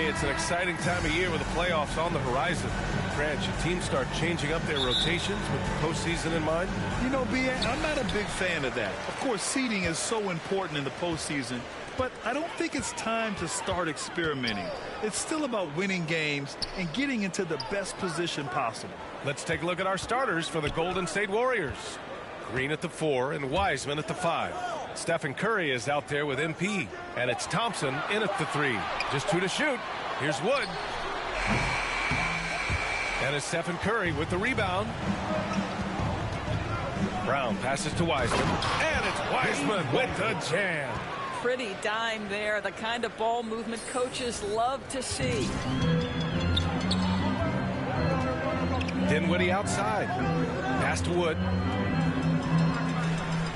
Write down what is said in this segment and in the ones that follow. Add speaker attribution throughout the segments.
Speaker 1: it's an exciting time of year with the playoffs on the horizon. Grant, should teams start changing up their rotations with the postseason in mind?
Speaker 2: You know, B.A., I'm not a big fan of that. Of course, seeding is so important in the postseason, but I don't think it's time to start experimenting. It's still about winning games and getting into the best position possible.
Speaker 1: Let's take a look at our starters for the Golden State Warriors. Green at the 4 and Wiseman at the 5. Stephen Curry is out there with MP, and it's Thompson in at the 3. Just 2 to shoot. Here's Wood. And it's Stephen Curry with the rebound. Brown passes to Wiseman, and it's Wiseman with the jam.
Speaker 3: Pretty dime there, the kind of ball movement coaches love to see.
Speaker 1: Dinwiddie outside. Pass to Wood.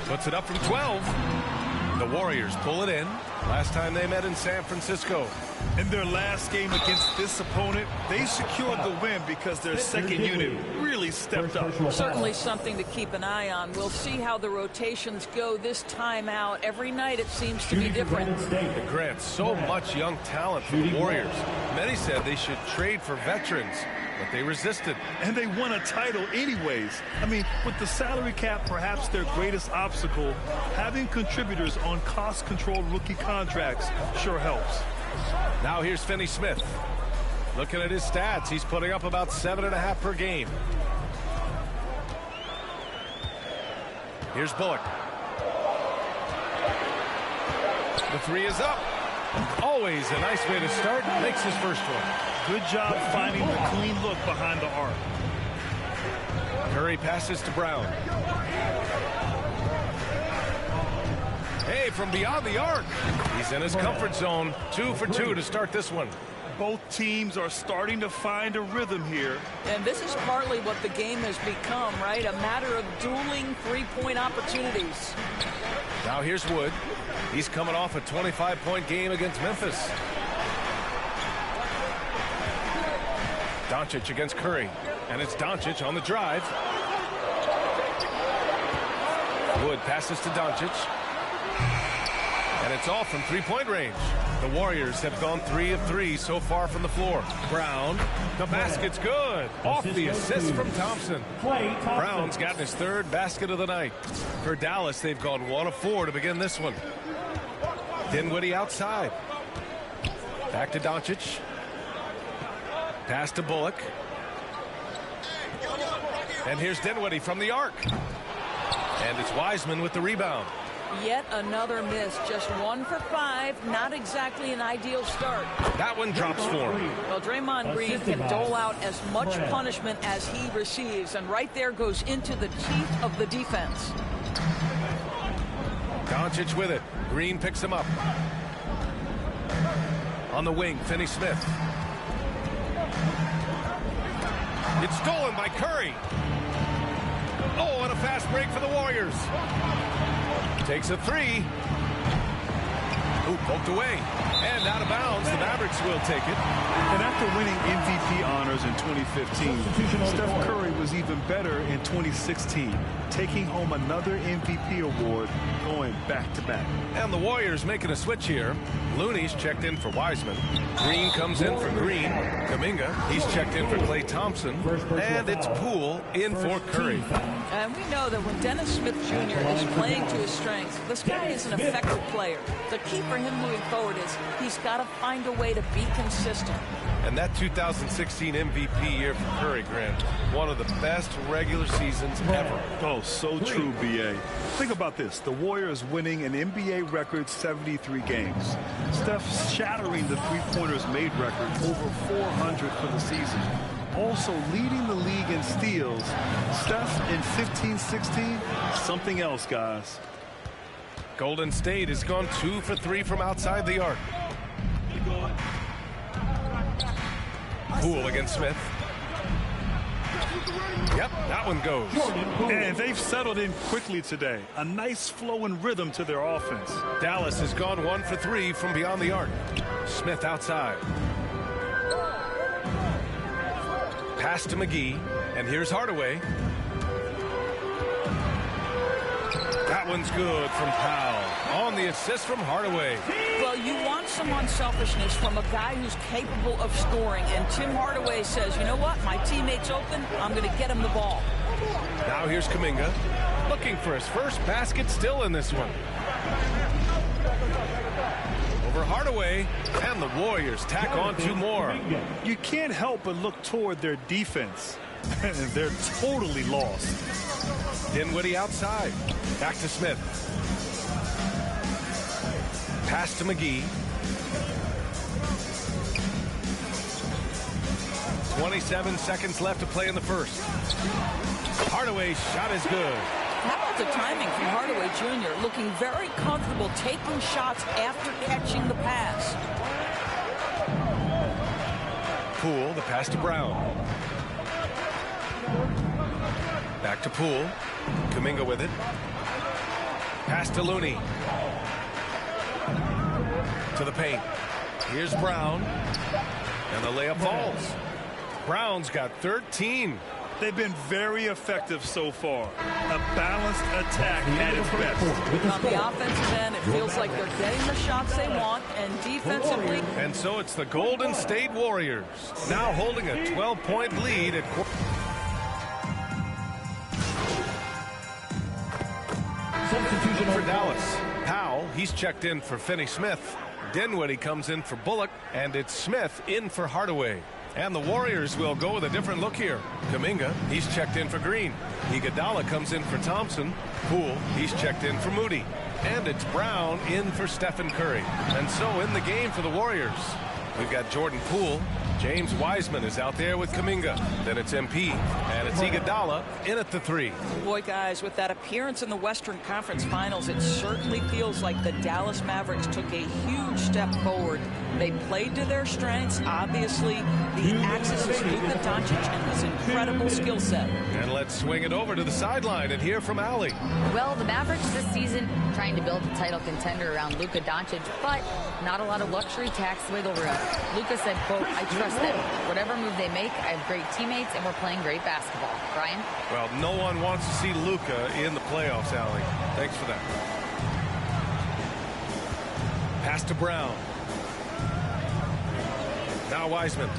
Speaker 1: Puts it up from 12. The Warriors pull it in. Last time they met in San Francisco.
Speaker 2: In their last game against this opponent, they secured the win because their second unit really stepped up.
Speaker 3: Certainly something to keep an eye on. We'll see how the rotations go this time out. Every night it seems to be different.
Speaker 1: Grant, so much young talent for the Warriors. Many said they should trade for veterans, but they resisted.
Speaker 2: And they won a title anyways. I mean, with the salary cap perhaps their greatest obstacle, having contributors on cost-controlled rookie contracts sure helps.
Speaker 1: Now here's Finney-Smith. Looking at his stats, he's putting up about 7.5 per game. Here's Bullock. The 3 is up. Always a nice way to start. Makes his first one.
Speaker 2: Good job finding the clean look behind the arc.
Speaker 1: Curry passes to Brown. Hey, from beyond the arc. He's in his comfort zone. 2 for 2 to start this one.
Speaker 2: Both teams are starting to find a rhythm here.
Speaker 3: And this is partly what the game has become, right? A matter of dueling three-point opportunities.
Speaker 1: Now here's Wood. He's coming off a 25-point game against Memphis. Doncic against Curry. And it's Doncic on the drive. Wood passes to Doncic. And it's all from three-point range. The Warriors have gone 3 of 3 so far from the floor. Brown, the basket's good. Off the assist from Thompson. Brown's gotten his 3rd basket of the night. For Dallas, they've gone 1 of 4 to begin this one. Dinwiddie outside. Back to Doncic. Pass to Bullock. And here's Dinwiddie from the arc. And it's Wiseman with the rebound.
Speaker 3: Yet another miss. Just 1 for 5. Not exactly an ideal start.
Speaker 1: That one drops for him.
Speaker 3: Well, Draymond Green can dole out as much punishment as he receives. And right there goes into the teeth of the defense.
Speaker 1: Doncic with it. Green picks him up. On the wing, Finney-Smith. It's stolen by Curry. Oh, and a fast break for the Warriors. Takes a 3. Ooh, poked away. And out of bounds. The Mavericks will take it.
Speaker 2: And after winning MVP honors in 2015, Steph Curry was even better in 2016, taking home another MVP award, going back-to-back.
Speaker 1: And the Warriors making a switch here. Looney's checked in for Wiseman. Green comes in for Green. Kuminga, he's checked in for Klay Thompson. And it's Poole in for Curry.
Speaker 3: And we know that when Dennis Smith Jr. is playing to his strengths, this guy is an effective player. The key for him moving forward is he's got to find a way to be consistent.
Speaker 1: And that 2016 MVP year for Curry, Grant, one of the best regular seasons ever.
Speaker 2: Oh, so true, B.A. Think about this. The Warriors winning an NBA record 73 games. Steph shattering the three-pointers made record, over 400 for the season. Also leading the league in steals. Steph in 15-16, something else, guys.
Speaker 1: Golden State has gone 2 for 3 from outside the arc. Poole against Smith. Yep, that one goes.
Speaker 2: And they've settled in quickly today. A nice flow and rhythm to their offense.
Speaker 1: Dallas has gone 1 for 3 from beyond the arc. Smith outside. Pass to McGee, and here's Hardaway. That one's good from Powell. On the assist from Hardaway.
Speaker 3: Well, you want some unselfishness from a guy who's capable of scoring. And Tim Hardaway says, you know what? My teammate's open. I'm going to get him the ball.
Speaker 1: Now here's Kuminga. Looking for his first basket still in this one. Over Hardaway. And the Warriors tack on 2 more.
Speaker 2: You can't help but look toward their defense. They're totally lost.
Speaker 1: Dinwiddie outside. Back to Smith. Pass to McGee. 27 seconds left to play in the first. Hardaway's shot is good.
Speaker 3: How about the timing from Hardaway Jr. looking very comfortable taking shots after catching the pass.
Speaker 1: Poole, the pass to Brown. Back to Poole. Kuminga with it. Pass to Looney. To the paint. Here's Brown. And the layup falls. Brown's got 13.
Speaker 2: They've been very effective so far. A balanced attack at its best.
Speaker 3: On the offensive end, it feels like they're getting the shots they want, and defensively.
Speaker 1: And so it's the Golden State Warriors now holding a 12-point lead at substitution for Dallas. Powell, he's checked in for Finney-Smith. Dinwiddie comes in for Bullock, and it's Smith in for Hardaway. And the Warriors will go with a different look here. Kuminga, he's checked in for Green. Iguodala comes in for Thompson. Poole, he's checked in for Moody. And it's Brown in for Stephen Curry. And so in the game for the Warriors, we've got Jordan Poole. James Wiseman is out there with Kuminga. Then it's MP. And it's Iguodala in at the 3.
Speaker 3: Boy, guys, with that appearance in the Western Conference Finals, it certainly feels like the Dallas Mavericks took a huge step forward. They played to their strengths. Obviously, the axis is Luka Doncic and his incredible skill set.
Speaker 1: And let's swing it over to the sideline and hear from Allie.
Speaker 4: Well, the Mavericks this season trying to build a title contender around Luka Doncic, but not a lot of luxury tax wiggle room. Luka said, quote, I trust them. Whatever move they make, I have great teammates, and we're playing great basketball. Brian?
Speaker 1: Well, no one wants to see Luka in the playoffs, Allie. Thanks for that. Pass to Brown. Now Wiseman.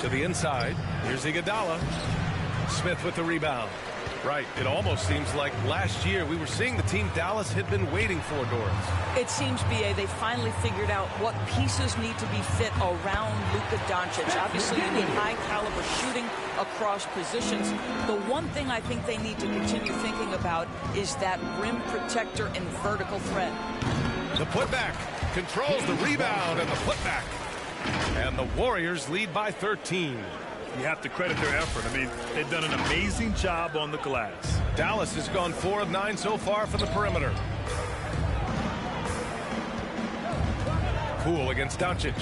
Speaker 1: To the inside. Here's Iguodala. Smith with the rebound. Right. It almost seems like last year we were seeing the team Dallas had been waiting for, Doris.
Speaker 3: It seems, B.A., they finally figured out what pieces need to be fit around Luka Doncic. Obviously, you need high-caliber shooting across positions. The one thing I think they need to continue thinking about is that rim protector and vertical threat.
Speaker 1: The putback controls the rebound and the putback. And the Warriors lead by 13.
Speaker 2: You have to credit their effort. I mean, they've done an amazing job on the glass.
Speaker 1: Dallas has gone 4 of 9 so far from the perimeter. Poole against Doncic.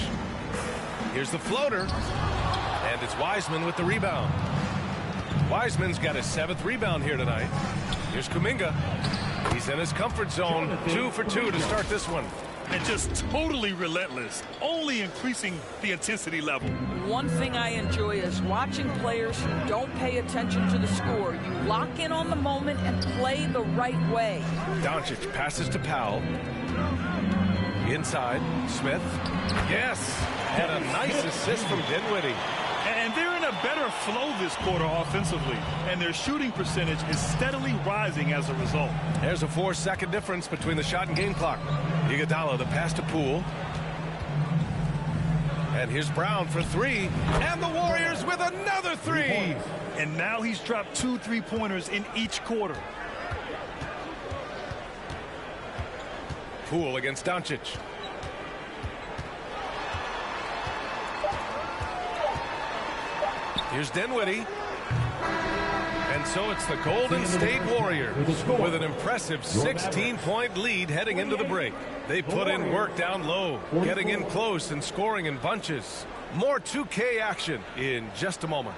Speaker 1: Here's the floater. And it's Wiseman with the rebound. Wiseman's got his 7th rebound here tonight. Here's Kuminga. He's in his comfort zone. 2 for 2 to start this one.
Speaker 2: And just totally relentless, only increasing the intensity level.
Speaker 3: One thing I enjoy is watching players who don't pay attention to the score. You lock in on the moment and play the right way.
Speaker 1: Doncic passes to Powell. Inside, Smith. Yes, and a nice assist from Dinwiddie.
Speaker 2: And they're in a better flow this quarter offensively, and their shooting percentage is steadily rising as a result.
Speaker 1: There's a 4-second difference between the shot and game clock. Iguodala, the pass to Poole. And here's Brown for 3. And the Warriors with another 3.
Speaker 2: And now he's dropped 2 3-pointers in each quarter.
Speaker 1: Poole against Doncic. Here's Dinwiddie. And so it's the Golden State Warriors with an impressive 16-point lead heading into the break. They put in work down low, getting in close and scoring in bunches. More 2K action in just a moment.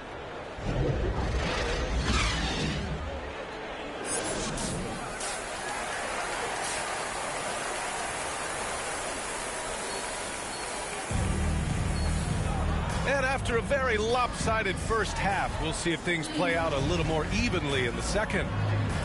Speaker 1: And after a very lopsided first half, we'll see if things play out a little more evenly in the second.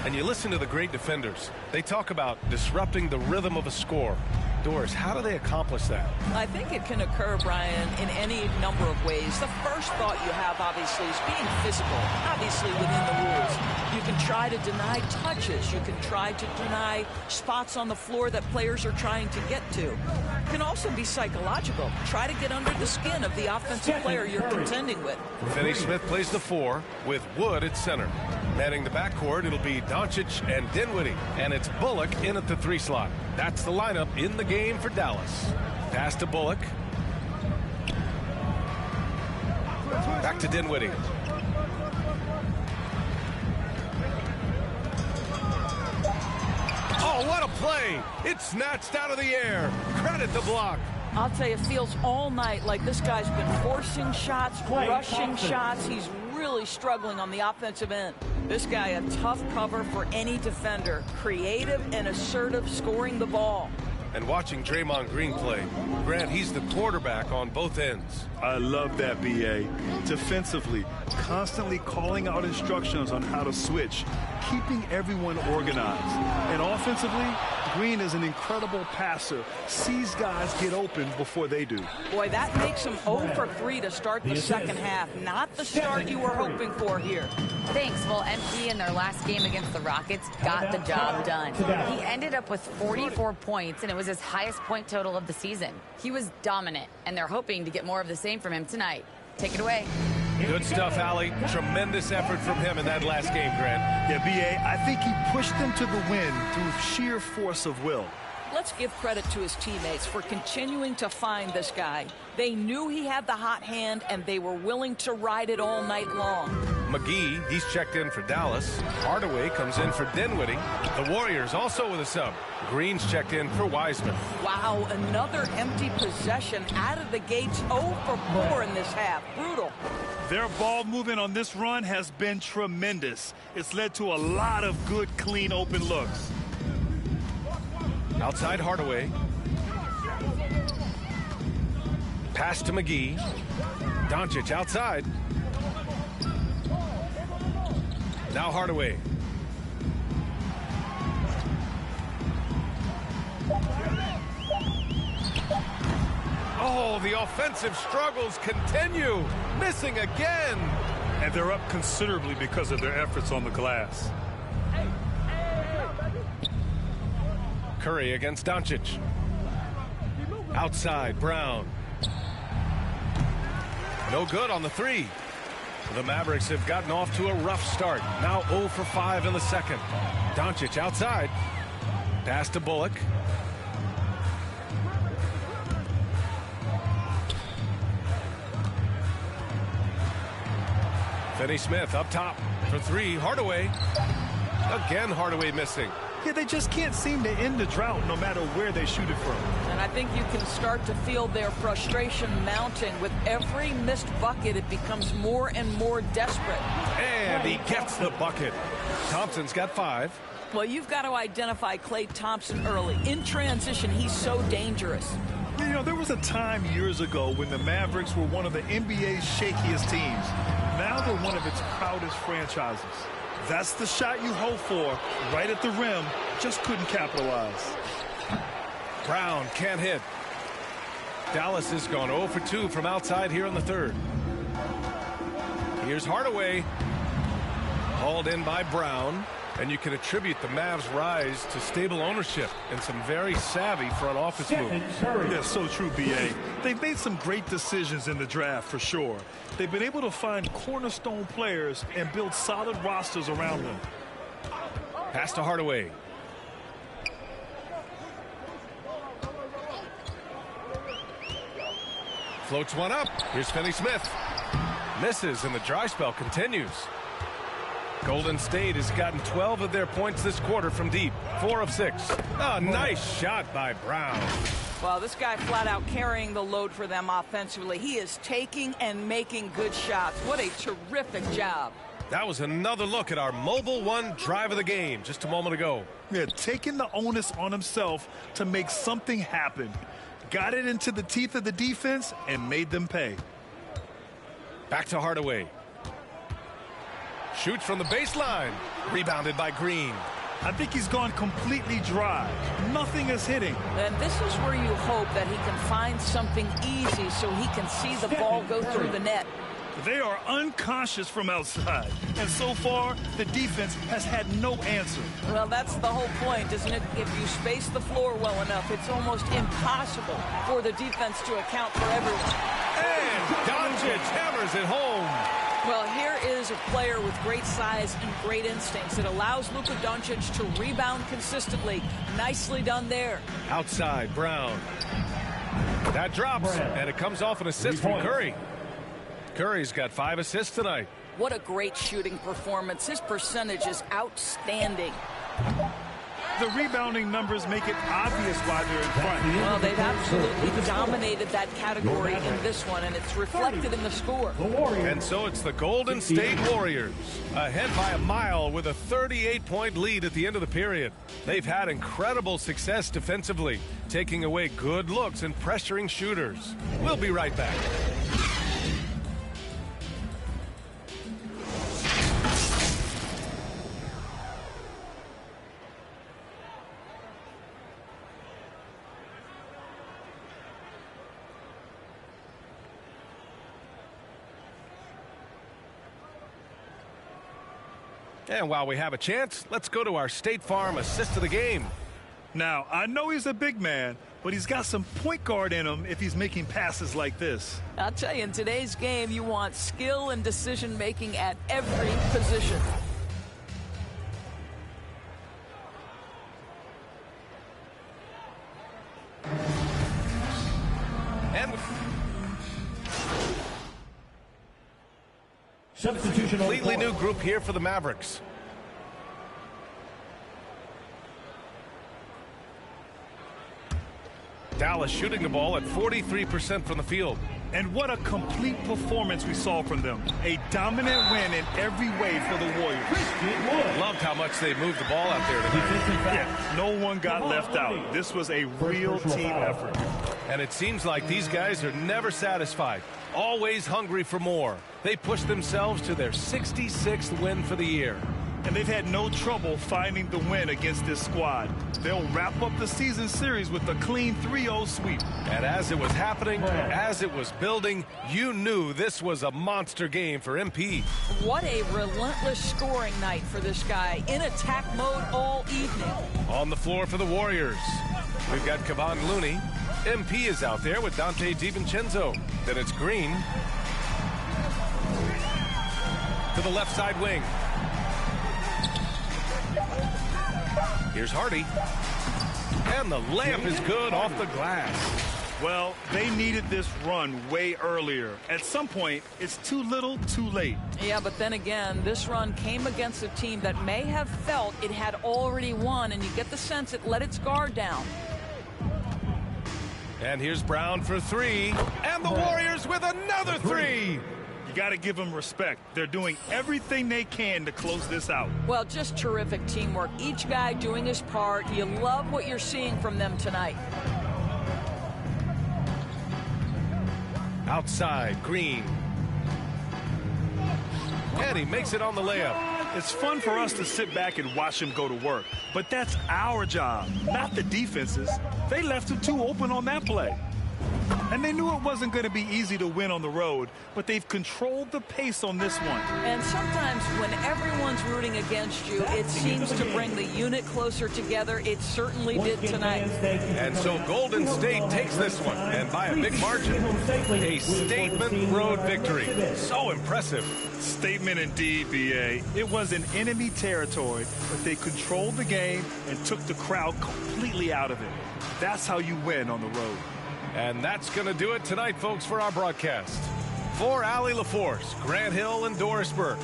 Speaker 1: And you listen to the great defenders. They talk about disrupting the rhythm of a score. Doris, how do they accomplish that?
Speaker 3: I think it can occur, Brian, in any number of ways. The first thought you have, obviously, is being physical, obviously within the rules. You can try to deny touches. You can try to deny spots on the floor that players are trying to get to. It can also be psychological. Try to get under the skin of the offensive player you're contending with.
Speaker 1: Finney Smith plays the 4 with Wood at center. Manning the backcourt, it'll be Doncic and Dinwiddie. And it's Bullock in at the 3 slot. That's the lineup in the game for Dallas. Pass to Bullock. Back to Dinwiddie. Oh, what a play! It's snatched out of the air. Credit the block.
Speaker 3: I'll tell you, it feels all night like this guy's been forcing shots, rushing shots. He's really struggling on the offensive end. This guy, a tough cover for any defender. Creative and assertive, scoring the ball.
Speaker 1: And watching Draymond Green play, Grant, he's the quarterback on both ends.
Speaker 2: I love that, B.A. Defensively, constantly calling out instructions on how to switch, keeping everyone organized. And offensively, Green is an incredible passer, sees guys get open before they do.
Speaker 3: Boy, that makes him 0 for 3 to start the second half. Not the start you were hoping for here.
Speaker 4: Thanks. Well, MP in their last game against the Rockets got the job done. He ended up with 44 points, and it was his highest point total of the season. He was dominant, and they're hoping to get more of the same from him tonight. Take it away.
Speaker 1: Good stuff, Allie. Tremendous effort from him in that last game, Grant.
Speaker 2: Yeah, B.A., I think he pushed them to the win through sheer force of will.
Speaker 3: Let's give credit to his teammates for continuing to find this guy. They knew he had the hot hand, and they were willing to ride it all night long.
Speaker 1: McGee, he's checked in for Dallas. Hardaway comes in for Dinwiddie. The Warriors also with a sub. Green's checked in for Wiseman.
Speaker 3: Wow, another empty possession out of the gates. 0 for 4 in this half. Brutal.
Speaker 2: Their ball movement on this run has been tremendous. It's led to a lot of good, clean, open looks.
Speaker 1: Outside Hardaway. Pass to McGee. Doncic outside. Now Hardaway. Oh, the offensive struggles continue. Missing again.
Speaker 2: And they're up considerably because of their efforts on the glass.
Speaker 1: Curry against Doncic. Outside, Brown. No good on the 3. The Mavericks have gotten off to a rough start. Now 0 for 5 in the second. Doncic outside. Pass to Bullock. Finney Smith up top for 3. Hardaway. Again, Hardaway missing.
Speaker 2: Yeah, they just can't seem to end the drought no matter where they shoot it from.
Speaker 3: And I think you can start to feel their frustration mounting. With every missed bucket, it becomes more and more desperate.
Speaker 1: And he gets the bucket. Thompson's got 5.
Speaker 3: Well, you've got to identify Klay Thompson early. In transition, he's so dangerous.
Speaker 2: You know, there was a time years ago when the Mavericks were one of the NBA's shakiest teams. Now they're one of its proudest franchises. That's the shot you hope for, right at the rim, just couldn't capitalize.
Speaker 1: Brown can't hit. Dallas has gone 0 for 2 from outside here in the third. Here's Hardaway. Hauled in by Brown. And you can attribute the Mavs' rise to stable ownership and some very savvy front office moves.
Speaker 2: That's so true, B.A. They've made some great decisions in the draft for sure. They've been able to find cornerstone players and build solid rosters around them.
Speaker 1: Pass to Hardaway. Floats one up. Here's Finney Smith. Misses, and the dry spell continues. Golden State has gotten 12 of their points this quarter from deep. 4 of 6. Oh, nice shot by Brown.
Speaker 3: Well, this guy flat out carrying the load for them offensively. He is taking and making good shots. What a terrific job.
Speaker 1: That was another look at our Mobile One drive of the game just a moment ago.
Speaker 2: Yeah, taking the onus on himself to make something happen. Got it into the teeth of the defense and made them pay.
Speaker 1: Back to Hardaway. Shoots from the baseline. Rebounded by Green.
Speaker 2: I think he's gone completely dry. Nothing is hitting.
Speaker 3: And this is where you hope that he can find something easy so he can see the ball go through the net.
Speaker 2: They are unconscious from outside. And so far, the defense has had no answer.
Speaker 3: Well, that's the whole point, isn't it? If you space the floor well enough, it's almost impossible for the defense to account for everyone.
Speaker 1: And Doncic hammers it home.
Speaker 3: Well, here is a player with great size and great instincts. It allows Luka Doncic to rebound consistently. Nicely done there.
Speaker 1: Outside, Brown. That drops, and it comes off an assist from Curry. Curry's got 5 assists tonight.
Speaker 3: What a great shooting performance. His percentage is outstanding.
Speaker 2: The rebounding numbers make it obvious why they're in front.
Speaker 3: Well, they've absolutely dominated that category in this one, and it's reflected in the score.
Speaker 1: And so it's the Golden State Warriors, ahead by a mile with a 38-point lead at the end of the period. They've had incredible success defensively, taking away good looks and pressuring shooters. We'll be right back. And while we have a chance, let's go to our State Farm assist of the game.
Speaker 2: Now, I know he's a big man, but he's got some point guard in him if he's making passes like this.
Speaker 3: I'll tell you, in today's game, you want skill and decision-making at every position.
Speaker 1: And
Speaker 5: substitution.
Speaker 1: Completely new group here for the Mavericks. Dallas shooting the ball at 43% from the field.
Speaker 2: And what a complete performance we saw from them. A dominant win in every way for the Warriors.
Speaker 1: Loved how much they moved the ball out there tonight.
Speaker 2: Yeah, no one got left out. This was a real team effort.
Speaker 1: And it seems like these guys are never satisfied. Always hungry for more. They pushed themselves to their 66th win for the year.
Speaker 2: And they've had no trouble finding the win against this squad. They'll wrap up the season series with a clean 3-0 sweep.
Speaker 1: And as it was happening, as it was building, you knew this was a monster game for MP.
Speaker 3: What a relentless scoring night for this guy. In attack mode all evening.
Speaker 1: On the floor for the Warriors, we've got Kevon Looney. MP is out there with Dante DiVincenzo. Then it's Green. To the left side wing. Here's Hardy. And the layup is good off the glass.
Speaker 2: Well, they needed this run way earlier. At some point, it's too little, too late.
Speaker 3: Yeah, but then again, this run came against a team that may have felt it had already won, and you get the sense it let its guard down.
Speaker 1: And here's Brown for 3. And the Warriors with another 3.
Speaker 2: Got to give them respect. They're doing everything they can to close this out.
Speaker 3: Well, just terrific teamwork. Each guy doing his part. You love what you're seeing from them tonight.
Speaker 1: Outside, Green. And he makes it on the layup.
Speaker 2: It's fun for us to sit back and watch him go to work. But that's our job, not the defense's. They left him too open on that play. And they knew it wasn't going to be easy to win on the road, but they've controlled the pace on this one.
Speaker 3: And sometimes when everyone's rooting against you, it seems to bring the unit closer together. It certainly did tonight.
Speaker 1: And so Golden State takes this one, and by a big margin, a statement road victory. So impressive.
Speaker 2: Statement indeed, B.A. It was in enemy territory, but they controlled the game and took the crowd completely out of it. That's how you win on the road.
Speaker 1: And that's going to do it tonight, folks, for our broadcast. For Allie LaForce, Grant Hill, and Doris Burke.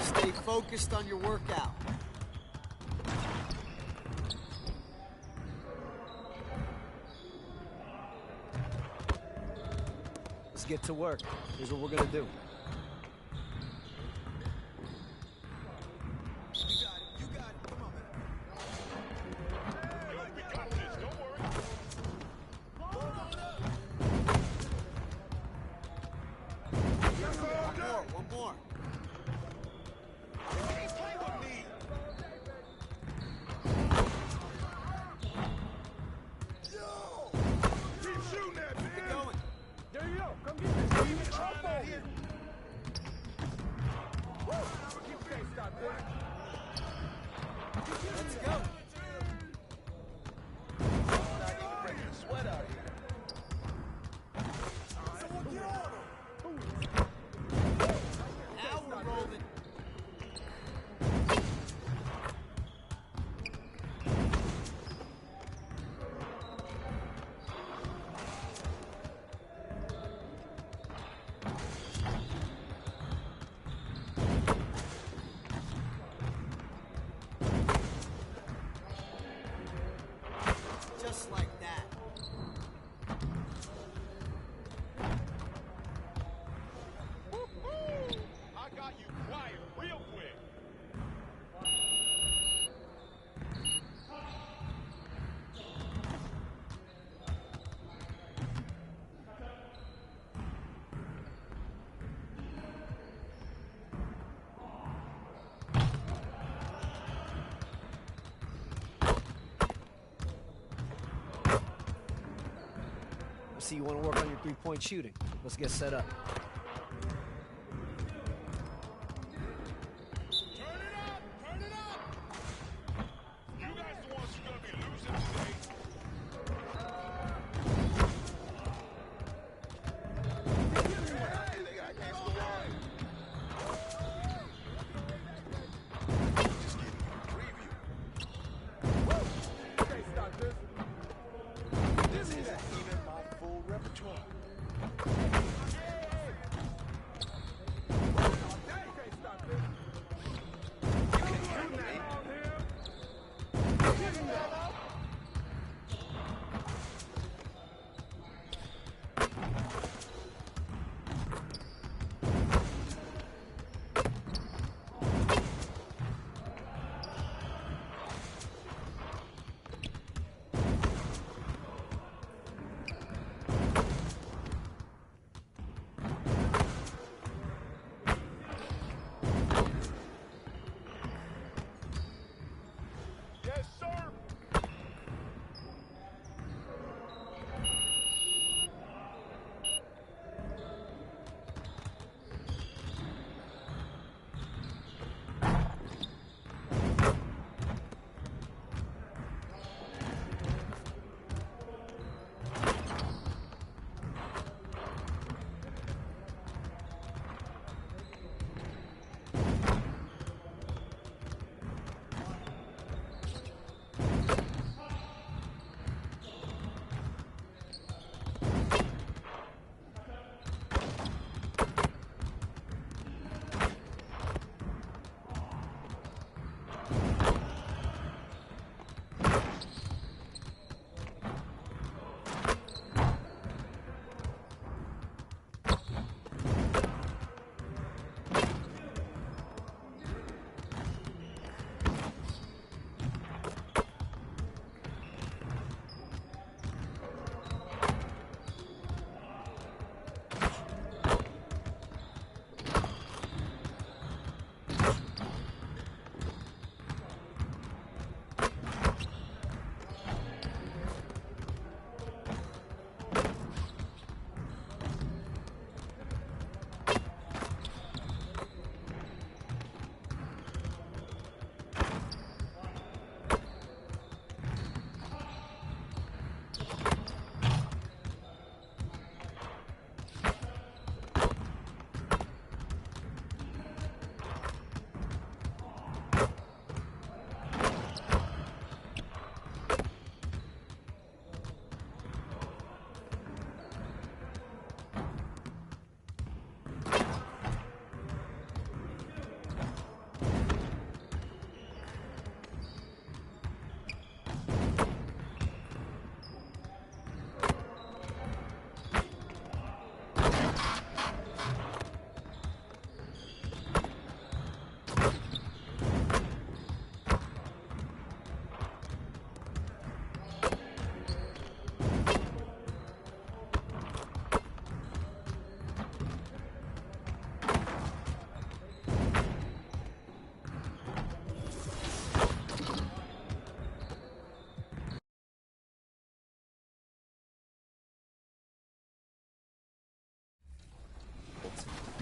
Speaker 5: Stay focused on your workout. Let's get to work. Here's what we're gonna do. You got it. Come on, man.
Speaker 6: We got this. Don't worry.
Speaker 5: One more.
Speaker 6: Can't play with me. Yo! Keep shooting that, man.
Speaker 5: Keep going.
Speaker 6: There you go. Come get this. Keep trying out here. Okay, stop this.
Speaker 5: Let's go.
Speaker 6: Not even breaking a sweat out here. Someone get on him.
Speaker 5: Now we're rolling. Just like that.
Speaker 6: Woo-hoo! I got you quiet real quick.
Speaker 5: I see you want to work on your three-point shooting. Let's get set up.
Speaker 6: Turn it up! Turn it up! You guys the ones who gonna be losing today. Hey, they got against the wall. Just giving you a preview. Okay, stop this. This isn't even my full repertoire.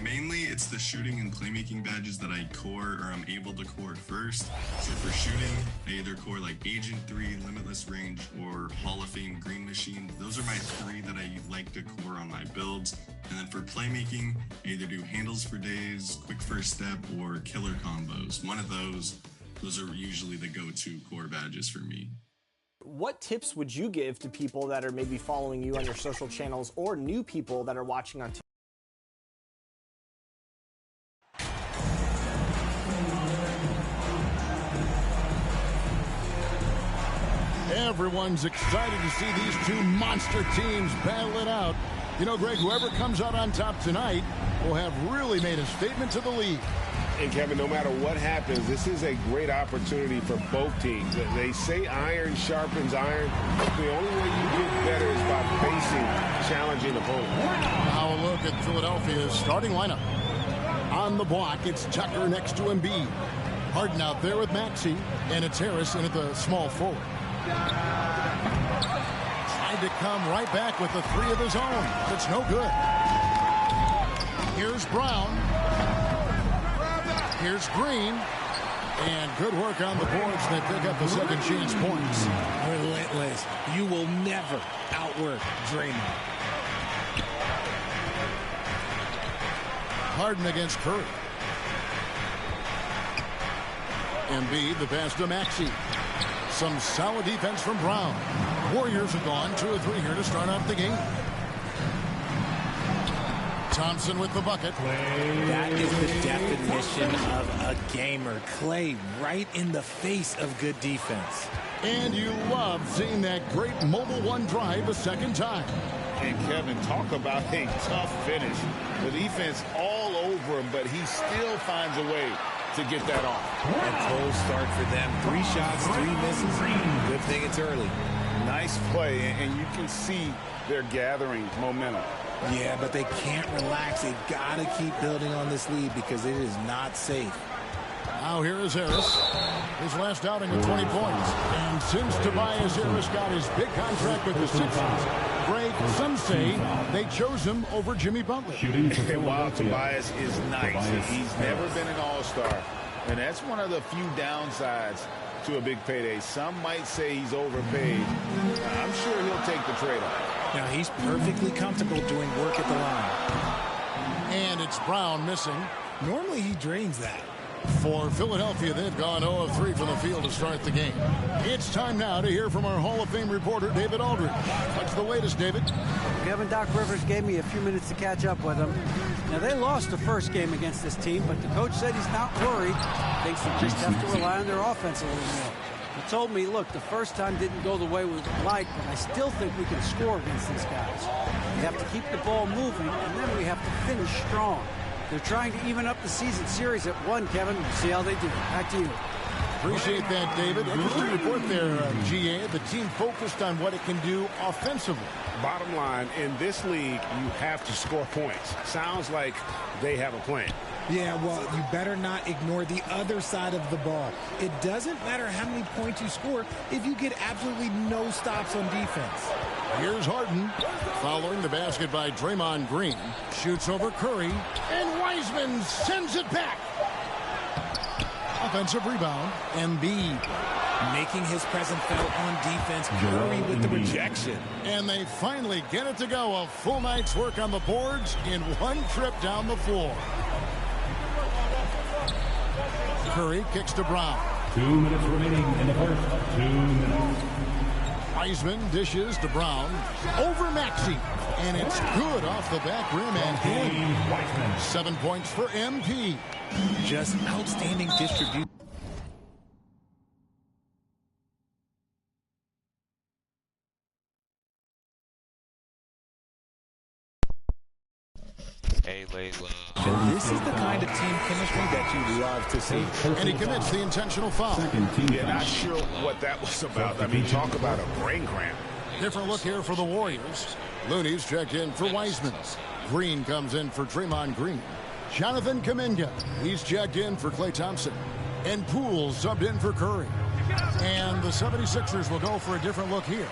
Speaker 7: Mainly, it's the shooting and playmaking badges that I core or I'm able to core first. So for shooting, I either core like Agent 3, Limitless Range, or Hall of Fame Green Machine. Those are my 3 that I like to core on my builds. And then for playmaking, I either do Handles for Days, Quick First Step, or Killer Combos. One of those are usually the go-to core badges for me.
Speaker 8: What tips would you give to people that are maybe following you on your social channels or new people that are watching on TV?
Speaker 9: Everyone's excited to see these two monster teams battle it out. You know, Greg, whoever comes out on top tonight will have really made a statement to the league.
Speaker 10: And Kevin, no matter what happens, this is a great opportunity for both teams. They say iron sharpens iron. The only way you get better is by facing challenging opponents.
Speaker 9: Now a look at Philadelphia's starting lineup. On the block, it's Tucker next to Embiid. Harden out there with Maxey, and it's Harris in at the small forward. Tried to come right back with the 3 of his own. It's no good. Here's Brown. Here's Green. And good work on the boards that pick up the second chance points.
Speaker 11: Relentless. You will never outwork Draymond.
Speaker 9: Harden against Curry. Embiid, the pass to Maxey. Some solid defense from Brown. Warriors have gone 2 of 3 here to start off the game. Thompson with the bucket.
Speaker 11: That is the definition of a gamer. Clay right in the face of good defense.
Speaker 9: And you love seeing that great mobile one drive a second time.
Speaker 10: And Kevin, talk about a tough finish. The defense all over him, but he still finds a way to get that off.
Speaker 11: A cold start for them. 3 shots, 3 misses. Good thing it's early.
Speaker 10: Nice play, and you can see they're gathering momentum.
Speaker 11: Yeah, but they can't relax. They've got to keep building on this lead because it is not safe.
Speaker 9: Now here is Harris. His last outing of 20 points. And since Tobias Harris got his big contract with the Sixers, Greg, some say they chose him over Jimmy Butler.
Speaker 10: And while Tobias is nice, he's never been an all-star. And that's one of the few downsides to a big payday. Some might say he's overpaid. I'm sure he'll take the trade-off.
Speaker 11: Now, he's perfectly comfortable doing work at the line.
Speaker 9: And it's Brown missing.
Speaker 11: Normally, he drains that.
Speaker 9: For Philadelphia, they've gone 0 of 3 from the field to start the game. It's time now to hear from our Hall of Fame reporter, David Aldridge. What's the latest, David?
Speaker 5: Kevin, Doc Rivers gave me a few minutes to catch up with him. Now, they lost the first game against this team, but the coach said he's not worried. Thinks they just have to rely on their offense a little more. He told me, look, the first time didn't go the way we would like, but I still think we can score against these guys. We have to keep the ball moving, and then we have to finish strong. They're trying to even up the season series at 1, Kevin. We'll see how they do. Back to you.
Speaker 9: Appreciate that, David. Interesting report there, GA. The team focused on what it can do offensively.
Speaker 10: Bottom line, in this league, you have to score points. Sounds like they have a plan.
Speaker 11: Yeah, well, you better not ignore the other side of the ball. It doesn't matter how many points you score if you get absolutely no stops on defense.
Speaker 9: Here's Harden, following the basket by Draymond Green. Shoots over Curry, and Wiseman sends it back. Offensive rebound, Embiid.
Speaker 11: Making his presence felt on defense. Curry with the rejection.
Speaker 9: And they finally get it to go. A full night's work on the boards in one trip down the floor. Curry kicks to Brown.
Speaker 12: 2 minutes remaining in the first. 2 minutes.
Speaker 9: Wiseman dishes to Brown. Over Maxey. And it's good off the back rim and in. 7 points for MP.
Speaker 11: Just outstanding distribution.
Speaker 13: Hey, Layla.
Speaker 11: This is the kind of team chemistry that you love to see.
Speaker 9: And he commits the intentional foul.
Speaker 10: Yeah, not sure what that was about. I mean, talk about a brain cramp.
Speaker 9: Different look here for the Warriors. Looney's checked in for Wiseman. Green comes in for Draymond Green. Jonathan Kuminga, he's checked in for Klay Thompson. And Poole subbed in for Curry. And the 76ers will go for a different look here.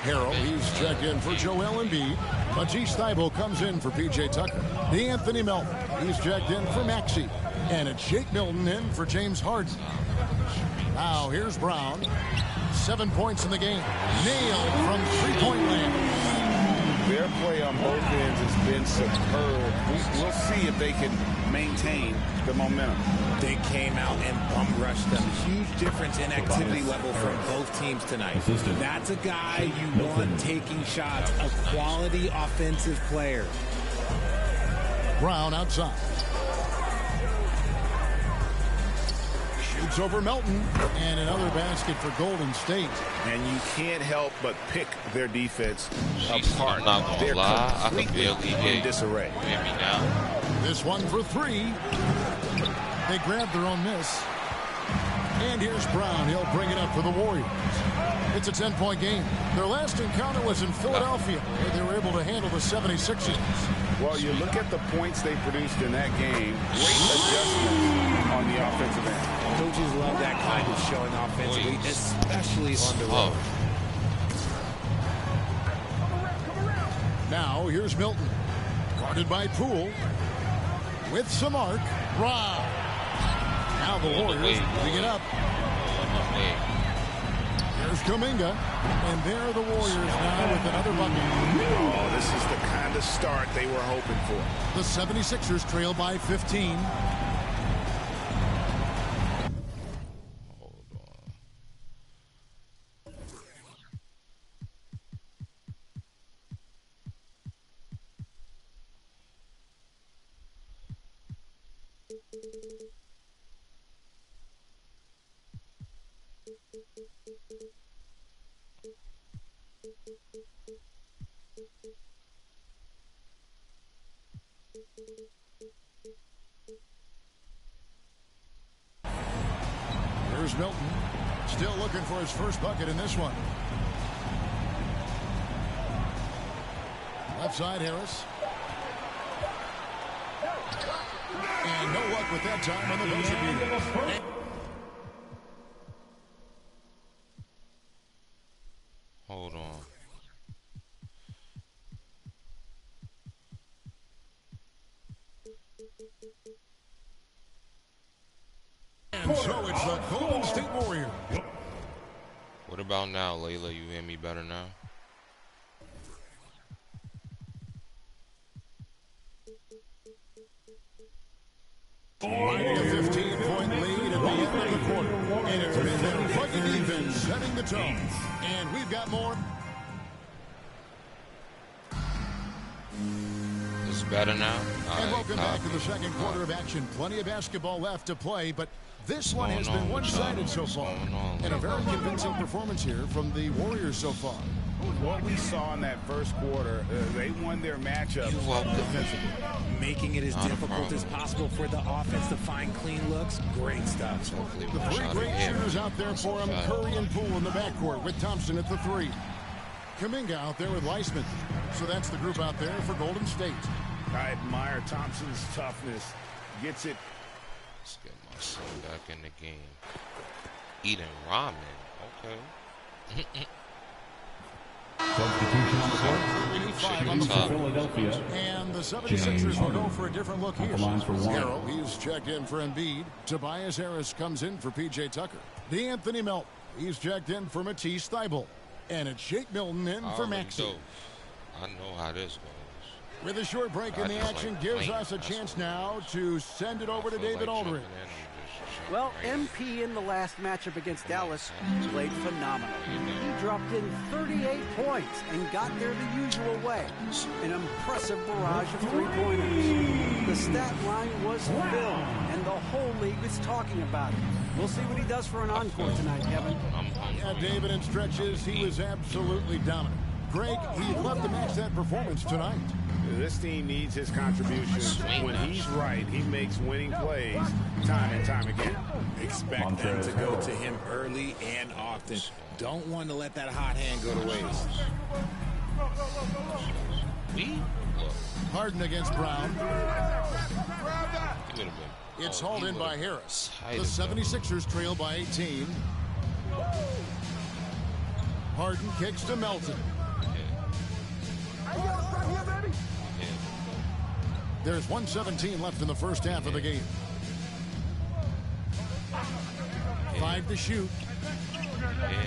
Speaker 9: Harrell, he's checked in for Joel Embiid. Matisse Thybulle comes in for P.J. Tucker. D'Anthony Melton He's checked in for Maxey. And it's Shake Milton in for James Harden. Now here's Brown. 7 points in the game. Nailed from three-point land.
Speaker 10: Their play on both ends has been superb. We'll see if they can maintain the momentum.
Speaker 11: They came out and bum rushed them. Huge difference in activity level from both teams tonight. That's a guy you want taking shots, a quality offensive player.
Speaker 9: Brown outside. Shoots over Melton. And another basket for Golden State.
Speaker 10: And you can't help but pick their defense apart.
Speaker 13: I'm not gonna lie, I could barely
Speaker 10: in disarray.
Speaker 13: Hear me now.
Speaker 9: This one for three. They grab their own miss. And here's Brown. He'll bring it up for the Warriors. It's a 10-point game. Their last encounter was in Philadelphia, where they were able to handle the 76ers.
Speaker 10: Well, you look at the points they produced in that game. Great adjustment on the offensive end.
Speaker 11: Coaches love that kind of showing offensively, especially on the road.
Speaker 9: Now here's Milton. Guarded by Poole. With some arc. Rob. Now the Warriors moving it up. Here's Kuminga. And there are the Warriors now with another bucket.
Speaker 10: Oh, this is the kind of start they were hoping for.
Speaker 9: The 76ers trail by 15. Here's Milton. Still looking for his first bucket in this one. Left side, Harris. And no luck with that time on the buzzer beater.
Speaker 13: Hold on.
Speaker 9: And so it's the Golden State Warriors.
Speaker 13: What about now, Layla? You hear me better now?
Speaker 9: Finding a 15-point lead at the end of the quarter. And it's been their rugged defense setting the tone. And we've got more.
Speaker 13: This is better now?
Speaker 9: And welcome back to the second quarter of action. Plenty of basketball left to play, but this one has been one-sided so far. And a very convincing performance here from the Warriors so far.
Speaker 10: What we saw in that first quarter, they won their matchup defensively.
Speaker 11: Making it as difficult as possible for the offense to find clean looks. Great stuff.
Speaker 9: The three great shooters out there for him. Curry and Poole in the backcourt with Thompson at the three. Kuminga out there with Leisman. So that's the group out there for Golden State.
Speaker 10: I admire Thompson's toughness. Gets it.
Speaker 13: Let's get my son back in the game. Eating ramen. Okay.
Speaker 12: Substitution on the court. Philadelphia.
Speaker 9: And the 76ers will go for a different look here. Harrell, he's checked in for Embiid. Tobias Harris comes in for P.J. Tucker. D'Anthony Melton, he's checked in for Matisse Thybulle. And it's Shake Milton in for Maxey.
Speaker 13: I know how this goes.
Speaker 9: With a short break in the action, gives us a chance now to send it over to David Aldridge.
Speaker 5: Well, MP in the last matchup against Dallas played phenomenal. He dropped in 38 points and got there the usual way. An impressive barrage of three-pointers. The stat line was filled, and the whole league is talking about it. We'll see what he does for an encore tonight, Kevin.
Speaker 9: Yeah, David, in stretches, he was absolutely dominant. Greg, he'd love to match that performance tonight.
Speaker 10: This team needs his contributions. When he's right, he makes winning plays time and time again.
Speaker 11: Expect them to go to him early and often. Don't want to let that hot hand go to waste.
Speaker 9: Harden against Brown. It's hauled in by Harris. The 76ers trail by 18. Harden kicks to Melton. There's 1:17 left in the first half of the game. 5 to shoot.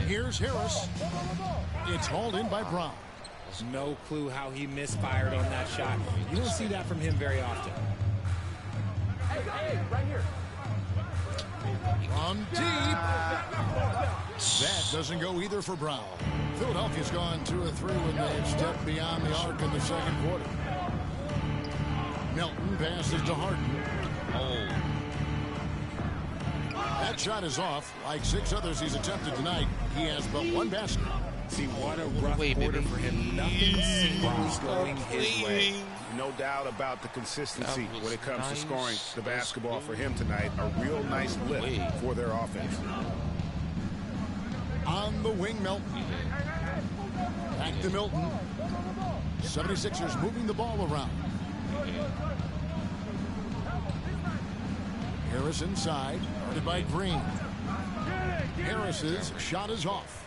Speaker 9: Here's Harris. It's hauled in by Brown.
Speaker 11: No clue how he misfired on that shot. You don't see that from him very often.
Speaker 9: From deep. That doesn't go either for Brown. Philadelphia's gone 2 of 3 when they've stepped beyond the arc in the second quarter. Melton passes to Harden.
Speaker 13: Oh.
Speaker 9: That shot is off. Like 6 others he's attempted tonight, he has but 1 basket.
Speaker 11: See, what a rough quarter for him. Nothing seems going his way.
Speaker 10: No doubt about the consistency when it comes to scoring the basketball for him tonight. A real nice lift for their offense.
Speaker 9: On the wing, Melton. Back to Milton. 76ers moving the ball around. Harris inside, guarded by Green. Harris's shot is off.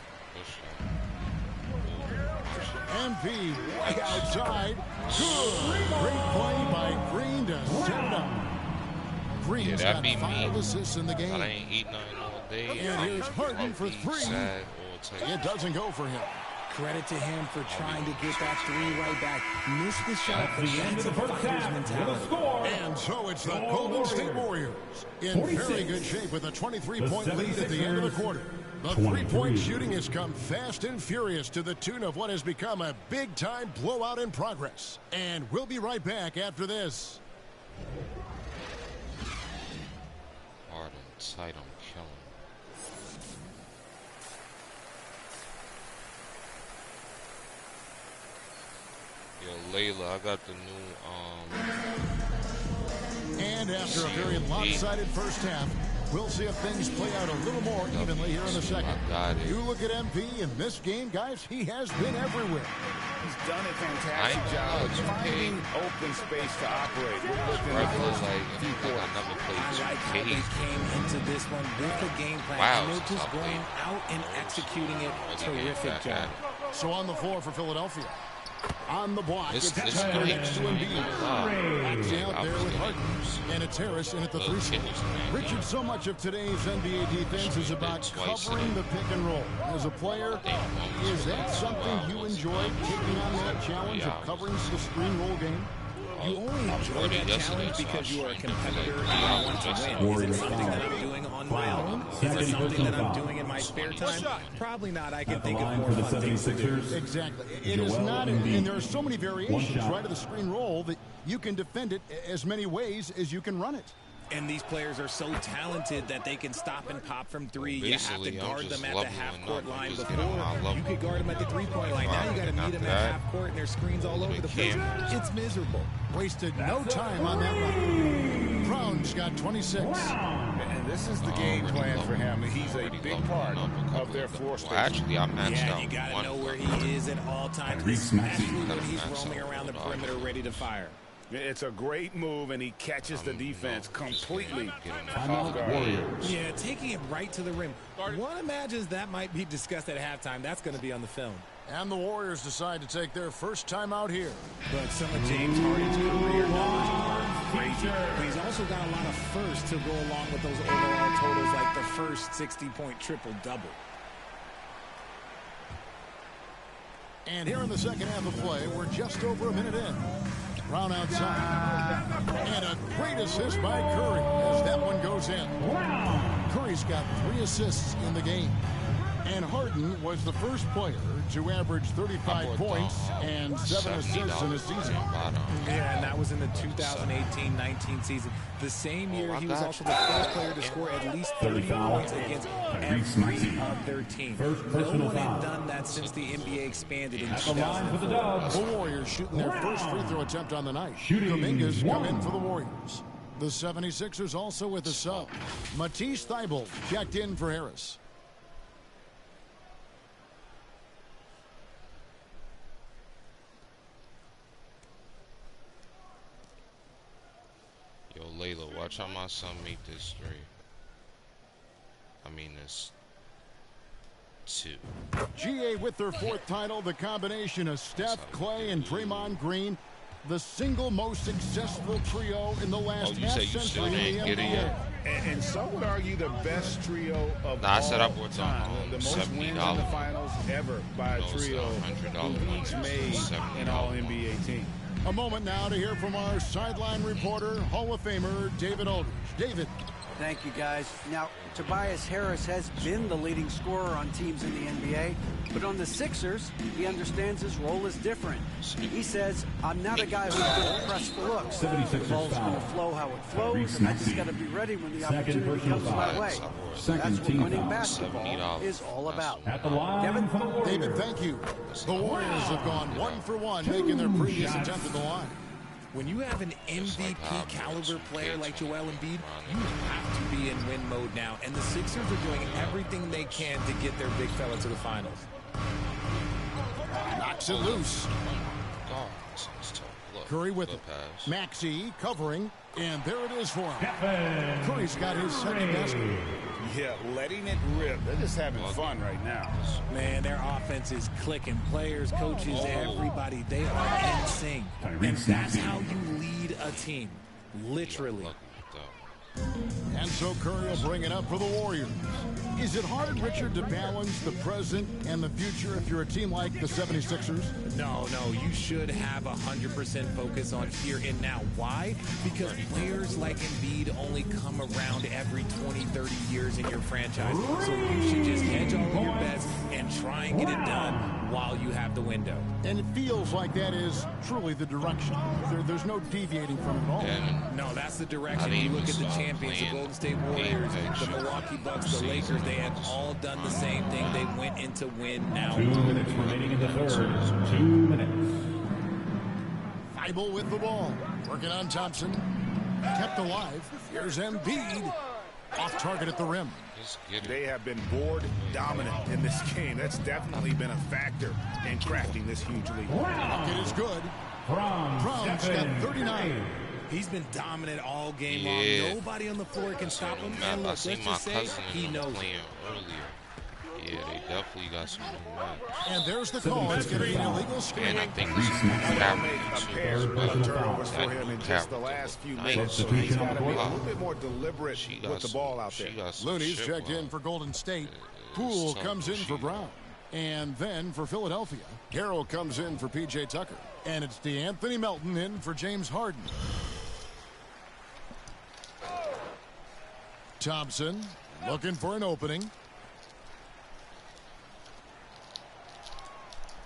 Speaker 9: MP way outside. Good. Great play by Green to set it up. Green's got 5 assists in the game.
Speaker 13: I ain't eating nothing all day.
Speaker 9: And here's Harden for 3. It doesn't go for him.
Speaker 11: Credit to him for trying to get that 3 right back. Missed the shot, but that's a fighter's mentality.
Speaker 9: And so it's the Golden State Warriors in very good shape with a 23-point lead at the end of the quarter. The 3-point shooting has come fast and furious to the tune of what has become a big-time blowout in progress. And we'll be right back after this.
Speaker 13: Hard and tight on killing. Yo, Layla, I got the new
Speaker 9: And after a very lopsided first half, we'll see if things play out a little more evenly here in the second. You look at MP in this game, guys, he has been everywhere.
Speaker 10: He's done a fantastic job of finding open space to operate.
Speaker 13: I feel like I never played
Speaker 11: Like how they came into this one with a game plan.
Speaker 13: Wow,
Speaker 11: and they're just going out and executing it. Terrific job.
Speaker 9: So on the floor for Philadelphia. On the block,
Speaker 13: This
Speaker 9: it's
Speaker 13: game
Speaker 9: next to Embiid. Acting out there with Harden. And it's Harris in at the 3 spot. Richard, so much of today's NBA defense is about covering the pick and roll. As a player, is that something you enjoy, taking on that challenge of covering the screen roll game?
Speaker 11: You only enjoy that challenge because you are a competitor and you want to win. Is it something that I'm doing on my own? Is it something that I'm doing in my spare time? Probably not. I can think of more fun things to do.
Speaker 9: Exactly. It is not, and there are so many variations, right, of the screen roll that you can defend it as many ways as you can run it.
Speaker 11: And these players are so talented that they can stop and pop from 3. You have to guard them at the half-court line before. You could guard them at the 3-point line. Now you got to meet them at half-court, and their screens all over the place. It's miserable.
Speaker 9: Wasted no time on that run. Brown's got 26.
Speaker 10: And this is the game plan for him. He's a big part of their floor space.
Speaker 13: Well, actually, I matched
Speaker 11: Yeah,
Speaker 13: out.
Speaker 11: you got to know where he is at all times, especially when he's roaming around the perimeter ready to fire.
Speaker 10: It's a great move, and he catches the defense completely off guard.
Speaker 11: Yeah, taking it right to the rim. One imagines that might be discussed at halftime. That's going to be on the film.
Speaker 9: And the Warriors decide to take their first time out here.
Speaker 11: But some of James Harden's career numbers are crazy. But he's also got a lot of firsts to go along with those overall totals, like the first 60-point triple-double.
Speaker 9: And here in the second half of play, we're just over a minute in. Brown outside. And a great assist by Curry as that one goes in. Curry's got 3 assists in the game. And Harden was the first player to average 35 points and 7 assists in a season.
Speaker 11: Yeah, and that was in the 2018-19 season. The same year, he was also the first player to score at least 30 points against every of their team. No one had done that since the NBA expanded in 2004.
Speaker 9: The Warriors shooting their first free throw attempt on the night. Dominguez come in for the Warriors. The 76ers also with a sub. Matisse Thybulle checked in for Harris.
Speaker 13: Yo, Layla, watch how my son make this 3. I mean, this 2.
Speaker 9: GA with their 4th title, the combination of Steph, Clay, and Draymond Green the single most successful trio in the last
Speaker 13: you say you still
Speaker 9: half-century
Speaker 13: didn't
Speaker 9: in the
Speaker 13: get it
Speaker 9: NBA.
Speaker 13: yet?
Speaker 10: And some would argue the best trio of
Speaker 13: Nah, I
Speaker 10: all
Speaker 13: said I bought
Speaker 10: time. The most wins in the
Speaker 13: $70.
Speaker 10: finals ever by a trio who each made an All-NBA team.
Speaker 9: A moment now to hear from our sideline reporter, Hall of Famer David Aldridge. David.
Speaker 5: Thank you, guys. Now, Tobias Harris has been the leading scorer on teams in the NBA, but on the Sixers, he understands his role is different. He says, I'm not a guy who's going to press for looks. The ball's going to flow how it flows, and I just got to be ready when the opportunity comes my way. That's what winning basketball is all about. Kevin?
Speaker 9: David, thank you. The Warriors have gone 1 for 1, making their previous attempt at the line.
Speaker 11: When you have an MVP caliber player like Joel Embiid, you have to be in win mode now. And the Sixers are doing everything they can to get their big fella to the finals.
Speaker 9: Knocks it loose. Curry with it. Maxey covering, and there it is for him. Curry's got his second basket.
Speaker 10: Yeah, letting it rip. They're just having fun right now.
Speaker 11: Man, their offense is clicking. Players, coaches, everybody, they are in sync. And that's how you lead a team. Literally.
Speaker 9: And so Curry will bring it up for the Warriors. Is it hard, Richard, to balance the present and the future if you're a team like the 76ers?
Speaker 11: No, you should have 100% focus on here and now. Why? Because players like Embiid only come around every 20, 30 years in your franchise. So you should just hedge all of your bets and try and get it done while you have the window.
Speaker 9: And it feels like that is truly the direction. There's no deviating from it at all.
Speaker 11: No, that's the direction. You look at the champions, the Golden State Warriors, the Milwaukee Bucks, the Lakers, they have all done the same thing. They went into win now.
Speaker 12: 2 minutes remaining in the third. 2 minutes.
Speaker 9: Thibault with the ball. Working on Thompson. Kept alive. Here's Embiid. Off target at the rim.
Speaker 10: They have been board dominant in this game. That's definitely been a factor in crafting this huge lead.
Speaker 9: It is good. Brown's got 39.
Speaker 11: He's been dominant all game long. Nobody on the floor can stop him. And look, let's just say he knows it.
Speaker 13: Earlier. Yeah, they definitely got some new match.
Speaker 9: And there's the call. It's going to be an illegal screen.
Speaker 13: And I think this is
Speaker 10: a pair of turnovers for him in just the last few minutes. So he's got to be a little bit more deliberate with the ball out there.
Speaker 9: Looney's checked in for Golden State. Poole comes in for Brown. And then for Philadelphia, Harrell comes in for P.J. Tucker. And it's DeAnthony Melton in for James Harden. Thompson looking for an opening.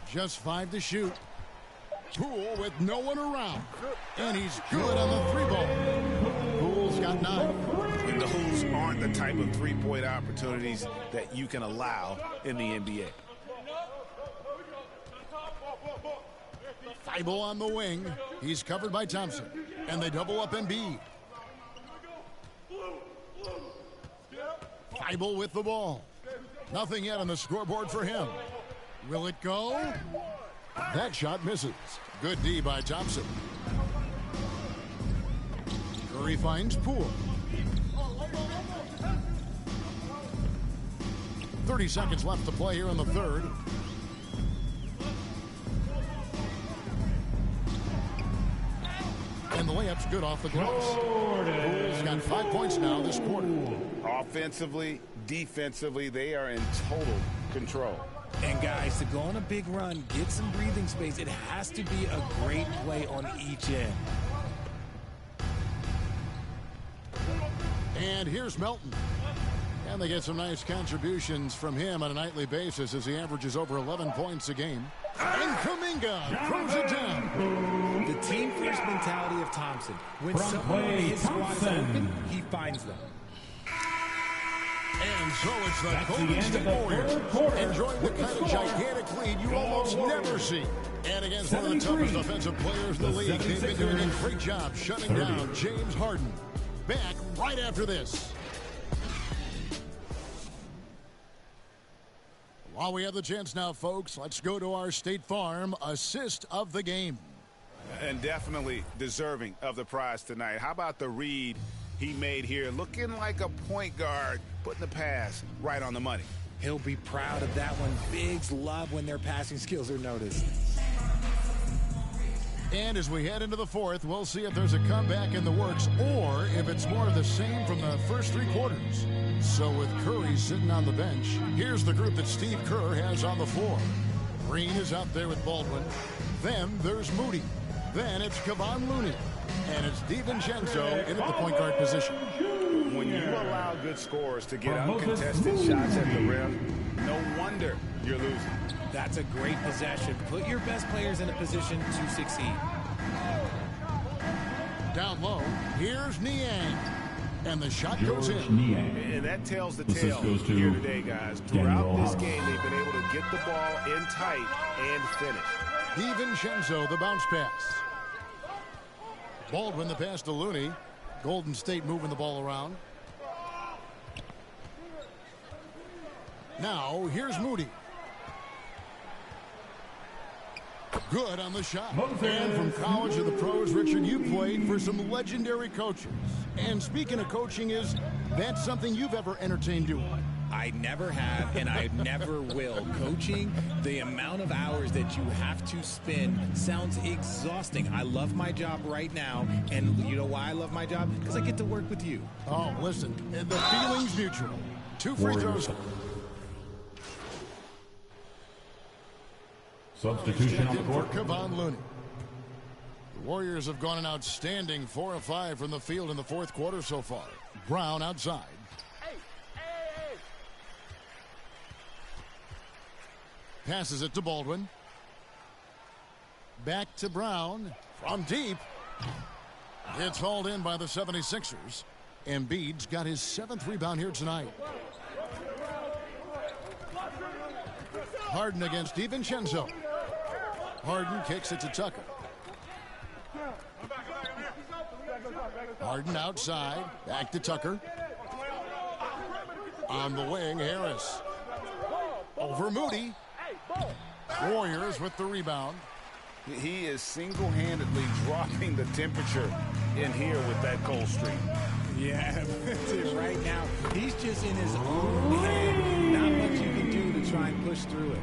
Speaker 9: Just 5 to shoot. Poole with no one around. And he's good on the 3-ball. Poole's got 9.
Speaker 10: And those aren't the type of three-point opportunities that you can allow in the NBA.
Speaker 9: Thibault on the wing. He's covered by Thompson. And they double up Embiid. Thibault with the ball. Nothing yet on the scoreboard for him. Will it go? That shot misses. Good D by Thompson. Curry finds Poole. 30 seconds left to play here in the third. And the layup's good off the glass. Poole's got 5 points now this quarter.
Speaker 10: Offensively, defensively, they are in total control.
Speaker 11: And guys, to go on a big run, get some breathing space, it has to be a great play on each end.
Speaker 9: And here's Melton. And they get some nice contributions from him on a nightly basis as he averages over 11 points a game. And Kuminga throws it down.
Speaker 11: The team-first mentality of Thompson. When someone on his squad is open, he finds them.
Speaker 9: And so it's the Golden State Warriors enjoying the kind of gigantic lead you almost never see. And against one of the toughest offensive players in the league, they've been doing a great job shutting down James Harden. Back right after this. While we have the chance now, folks, let's go to our State Farm assist of the game.
Speaker 10: And definitely deserving of the prize tonight. How about the read he made here? Looking like a point guard, putting the pass right on the money.
Speaker 11: He'll be proud of that one. Bigs love when their passing skills are noticed.
Speaker 9: And as we head into the fourth, we'll see if there's a comeback in the works or if it's more of the same from the first 3 quarters. So with Curry sitting on the bench, here's the group that Steve Kerr has on the floor. Green is out there with Baldwin. Then there's Moody. Then it's Kevon Looney. And it's DiVincenzo in at the point guard position.
Speaker 10: When you allow good scorers to get uncontested shots at the rim, no wonder you're losing.
Speaker 11: That's a great possession. Put your best players in a position to succeed.
Speaker 9: Down low, here's Niang. And the shot goes in.
Speaker 10: And that tells the tale here today, guys. Throughout this game, they've been able to get the ball in tight and finish.
Speaker 9: DiVincenzo, the bounce pass. Baldwin, the pass to Looney. Golden State moving the ball around. Now, here's Moody. Good on the shot. And from college to the pros, Richard, you played for some legendary coaches. And speaking of coaching, is that something you've ever entertained doing?
Speaker 11: I never have, and I never will. Coaching, the amount of hours that you have to spend sounds exhausting. I love my job right now, and you know why I love my job? Because I get to work with you.
Speaker 9: Oh, listen, the feeling's mutual. 2 free throws.
Speaker 12: Substitution on the court.
Speaker 9: For Kevon Looney. The Warriors have gone an outstanding 4 of 5 from the field in the fourth quarter so far. Brown outside. Passes it to Baldwin. Back to Brown. From deep. It's hauled in by the 76ers. Embiid's got his 7th rebound here tonight. Harden against DiVincenzo. Harden kicks it to Tucker. Harden outside. Back to Tucker. On the wing, Harris. Over Moody. Warriors with the rebound.
Speaker 10: He is single-handedly dropping the temperature in here with that cold streak.
Speaker 11: Yeah, right now, he's just in his own head. Not much you can do to try and push through it.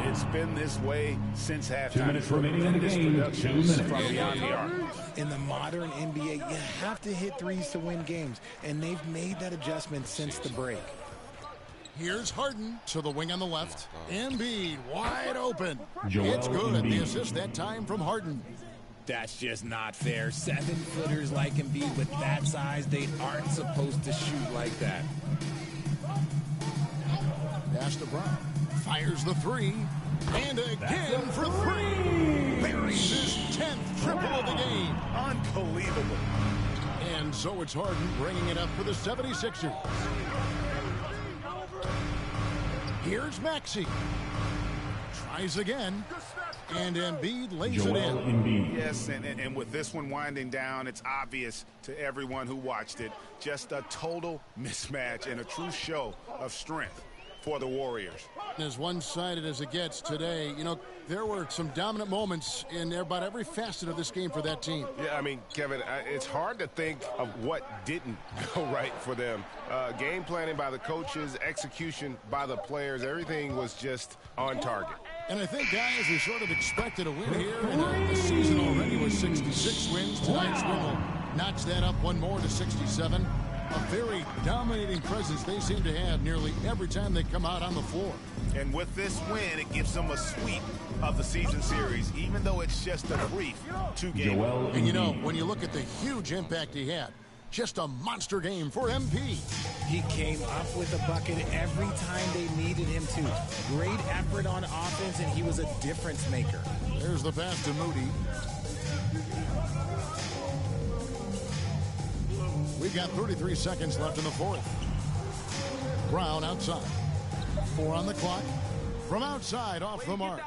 Speaker 10: It's been this way since halftime.
Speaker 12: 2 minutes remaining in the game. 2 minutes.
Speaker 10: From beyond the arc.
Speaker 11: In the modern NBA, you have to hit threes to win games, and they've made that adjustment since the break.
Speaker 9: Here's Harden to the wing on the left. Embiid wide open.
Speaker 12: Joel
Speaker 9: It's good.
Speaker 12: Embiid.
Speaker 9: The assist that time from Harden.
Speaker 11: That's just not fair. 7-footers like Embiid with that size, they aren't supposed to shoot like that.
Speaker 9: Pass to Brown. Fires the 3. And again for 3. Buries his 10th triple of the game.
Speaker 10: Unbelievable.
Speaker 9: And so it's Harden bringing it up for the 76ers. Here's Maxey. Tries again. And Embiid lays it in.
Speaker 12: Embiid.
Speaker 10: Yes, and with this one winding down, it's obvious to everyone who watched it. Just a total mismatch and a true show of strength for the Warriors.
Speaker 9: As one-sided as it gets today, you know, there were some dominant moments in about every facet of this game for that team.
Speaker 1: Yeah, I mean, Kevin, it's hard to think of what didn't go right for them. Game planning by the coaches, execution by the players, everything was just on target.
Speaker 9: And I think, guys, we sort of expected a win here, and the season already was 66 wins. Tonight's win will notch that up one more to 67. A very dominating presence they seem to have nearly every time they come out on the floor.
Speaker 10: And with this win, it gives them a sweep of the season series, even though it's just a brief 2-game.
Speaker 9: And, you know, when you look at the huge impact he had, just a monster game for MP.
Speaker 11: He came up with a bucket every time they needed him to. Great effort on offense, and he was a difference maker.
Speaker 9: There's the pass to Moody. We've got 33 seconds left in the fourth. Brown outside. 4 on the clock. From outside, off the mark.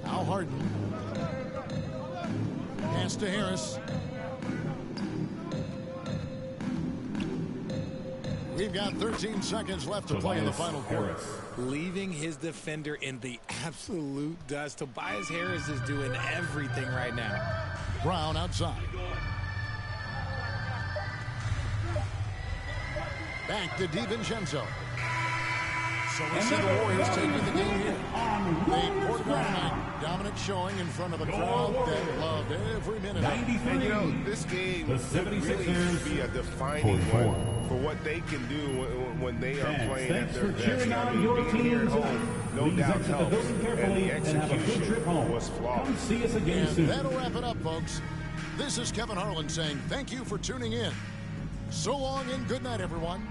Speaker 9: Now Harden. Pass to Harris. We've got 13 seconds left to play in the final quarter.
Speaker 11: Leaving his defender in the absolute dust. Tobias Harris is doing everything right now.
Speaker 9: Brown outside. Back to DiVincenzo. So we see the Warriors taking the game here. They poured it on tonight. Dominant showing in front of a crowd that loved every minute of it.
Speaker 10: And you know, this game really should be a defining one for what they can do when they are playing at their best. I mean, being here at home, no doubt helps. And the execution was flawless.
Speaker 12: See us again
Speaker 9: and
Speaker 12: soon.
Speaker 9: that'll wrap it up, folks. This is Kevin Harlan saying thank you for tuning in. So long and good night, everyone.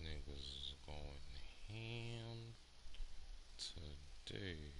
Speaker 13: Niggas going ham today.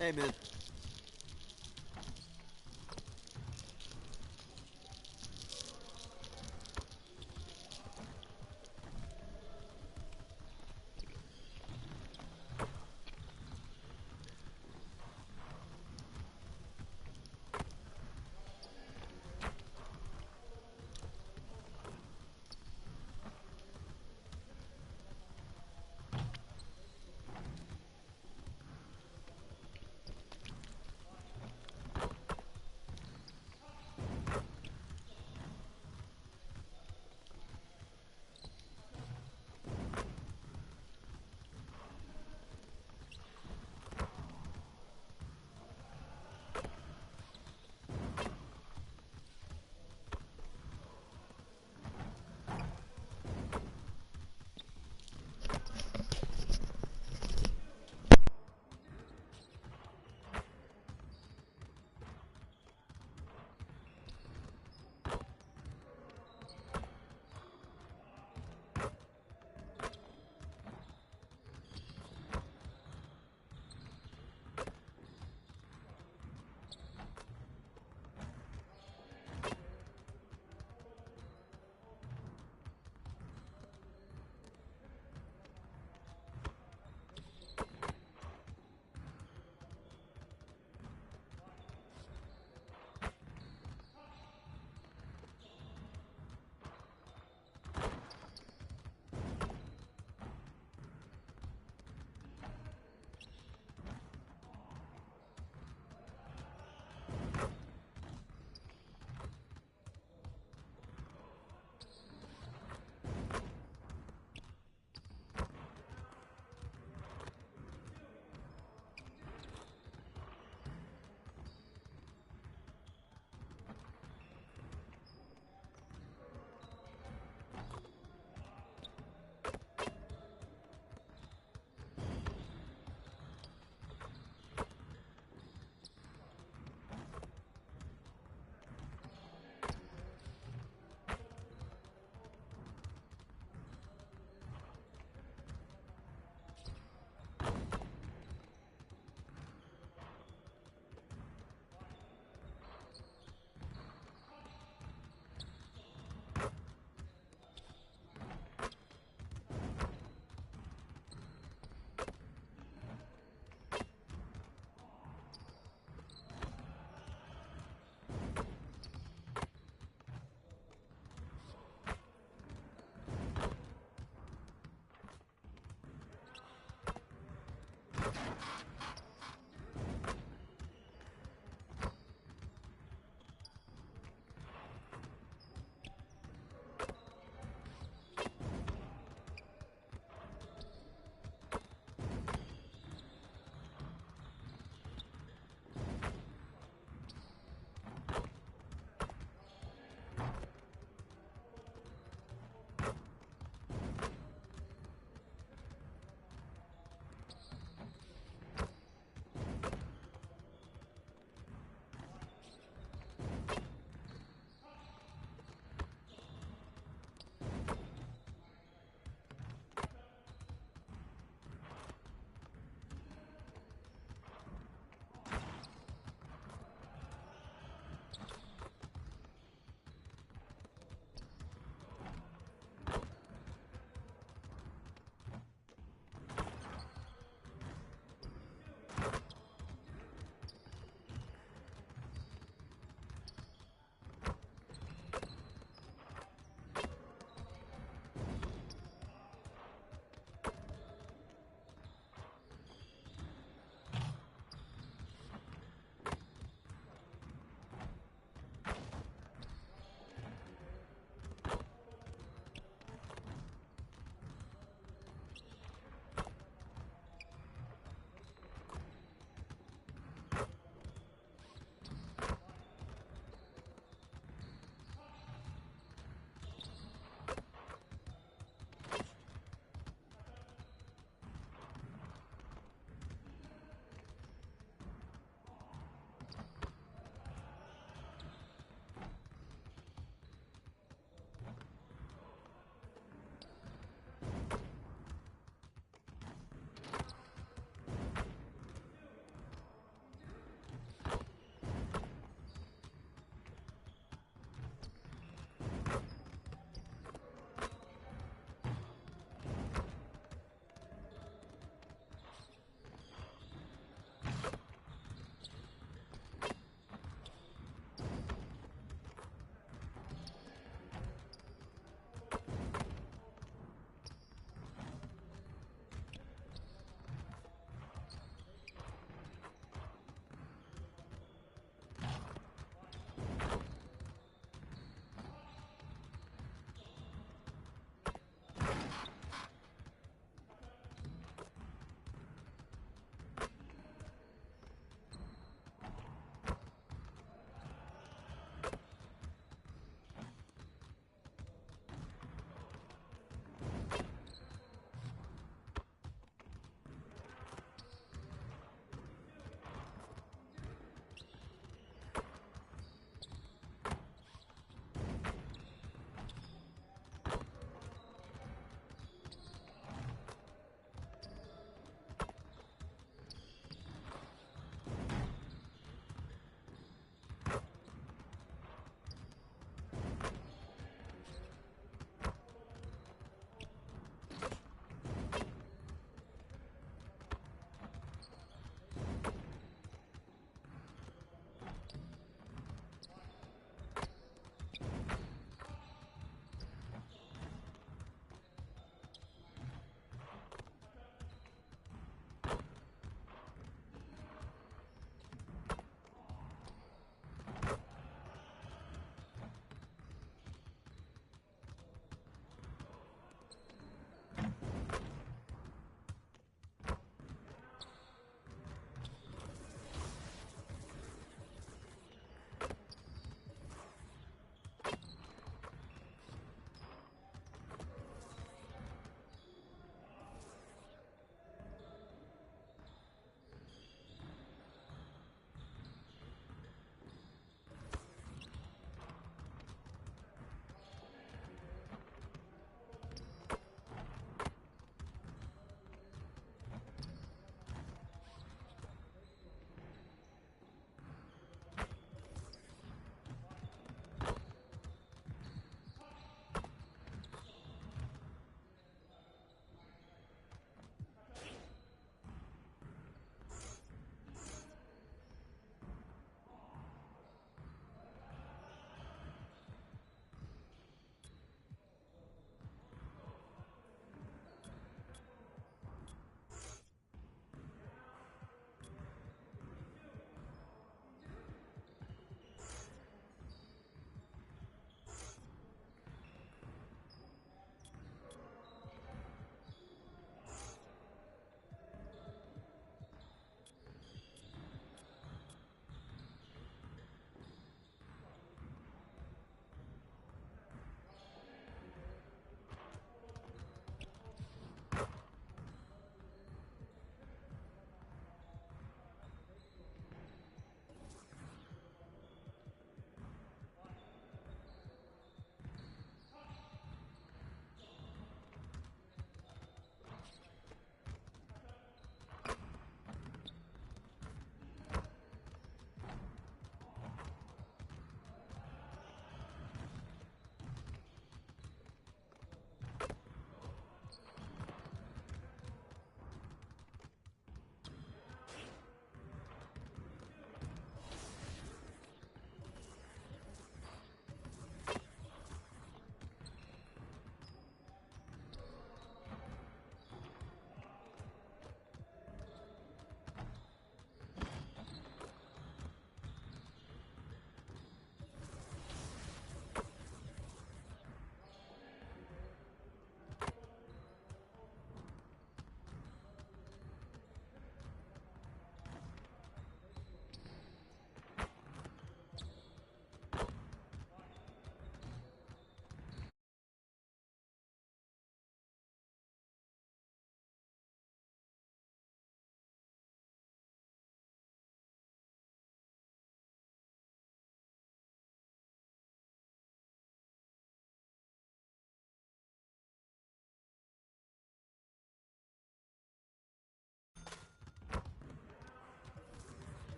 Speaker 5: Hey, man.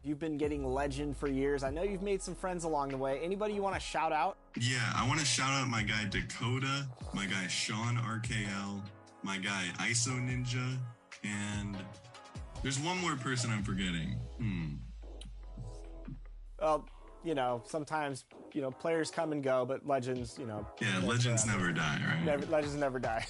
Speaker 8: You've been getting legend for years. I know you've made some friends along the way. Anybody you want to shout out?
Speaker 7: Yeah, I want to shout out my guy Dakota, my guy Sean RKL, my guy ISO Ninja, and there's one more person I'm forgetting.
Speaker 8: You know, sometimes, you know, players come and go, but legends, you know.
Speaker 7: Yeah, legends never die, right?
Speaker 8: Legends never die.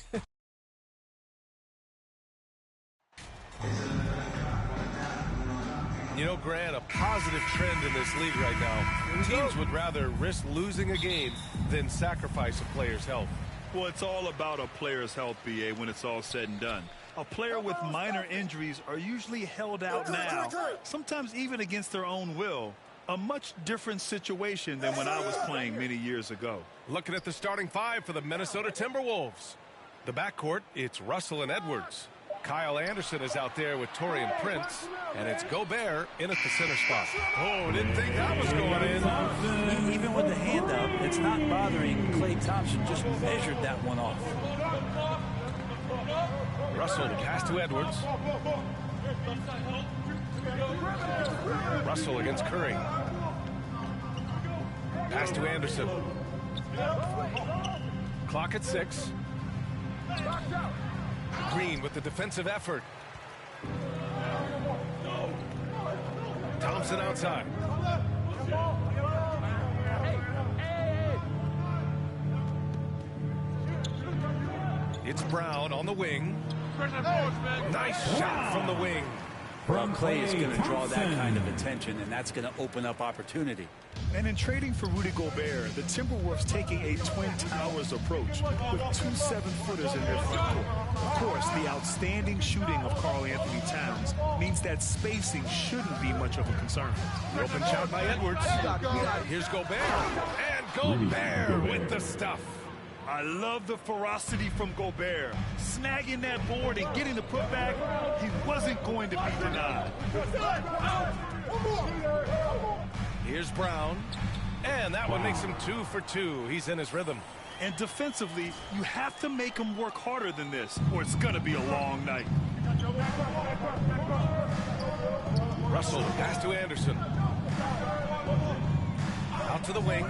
Speaker 1: You know, Grant, a positive trend in this league right now. Teams would rather risk losing a game than sacrifice a player's health.
Speaker 2: Well, it's all about a player's health, BA, when it's all said and done. A player with minor injuries are usually held out now, sometimes even against their own will. A much different situation than when I was playing many years ago.
Speaker 1: Looking at the starting five for the Minnesota Timberwolves. The backcourt, it's Russell and Edwards. Kyle Anderson is out there with Taurean Prince, and it's Gobert in at the center spot. Oh, didn't think that was going in.
Speaker 5: Even with the hand up, it's not bothering Klay Thompson. Just measured that one off.
Speaker 1: Russell, the pass to Edwards. Russell against Curry. Pass to Anderson. Clock at 6. Green with the defensive effort. Thompson outside. It's Brown on the wing. Nice shot from the wing.
Speaker 5: Well, Klay is going to draw that kind of attention, and that's going to open up opportunity.
Speaker 2: And in trading for Rudy Gobert, the Timberwolves taking a Twin Towers approach with 2 7-footers in their front court. Of course, the outstanding shooting of Karl Anthony Towns means that spacing shouldn't be much of a concern.
Speaker 1: Open shot by Edwards. Here's Gobert. And Gobert with the stuff.
Speaker 2: I love the ferocity from Gobert. Snagging that board and getting the putback, he wasn't going to be denied.
Speaker 1: Here's Brown. And that one makes him 2 for 2. He's in his rhythm.
Speaker 2: And defensively, you have to make him work harder than this, or it's going to be a long night.
Speaker 1: Russell, pass to Anderson. Out to the wing.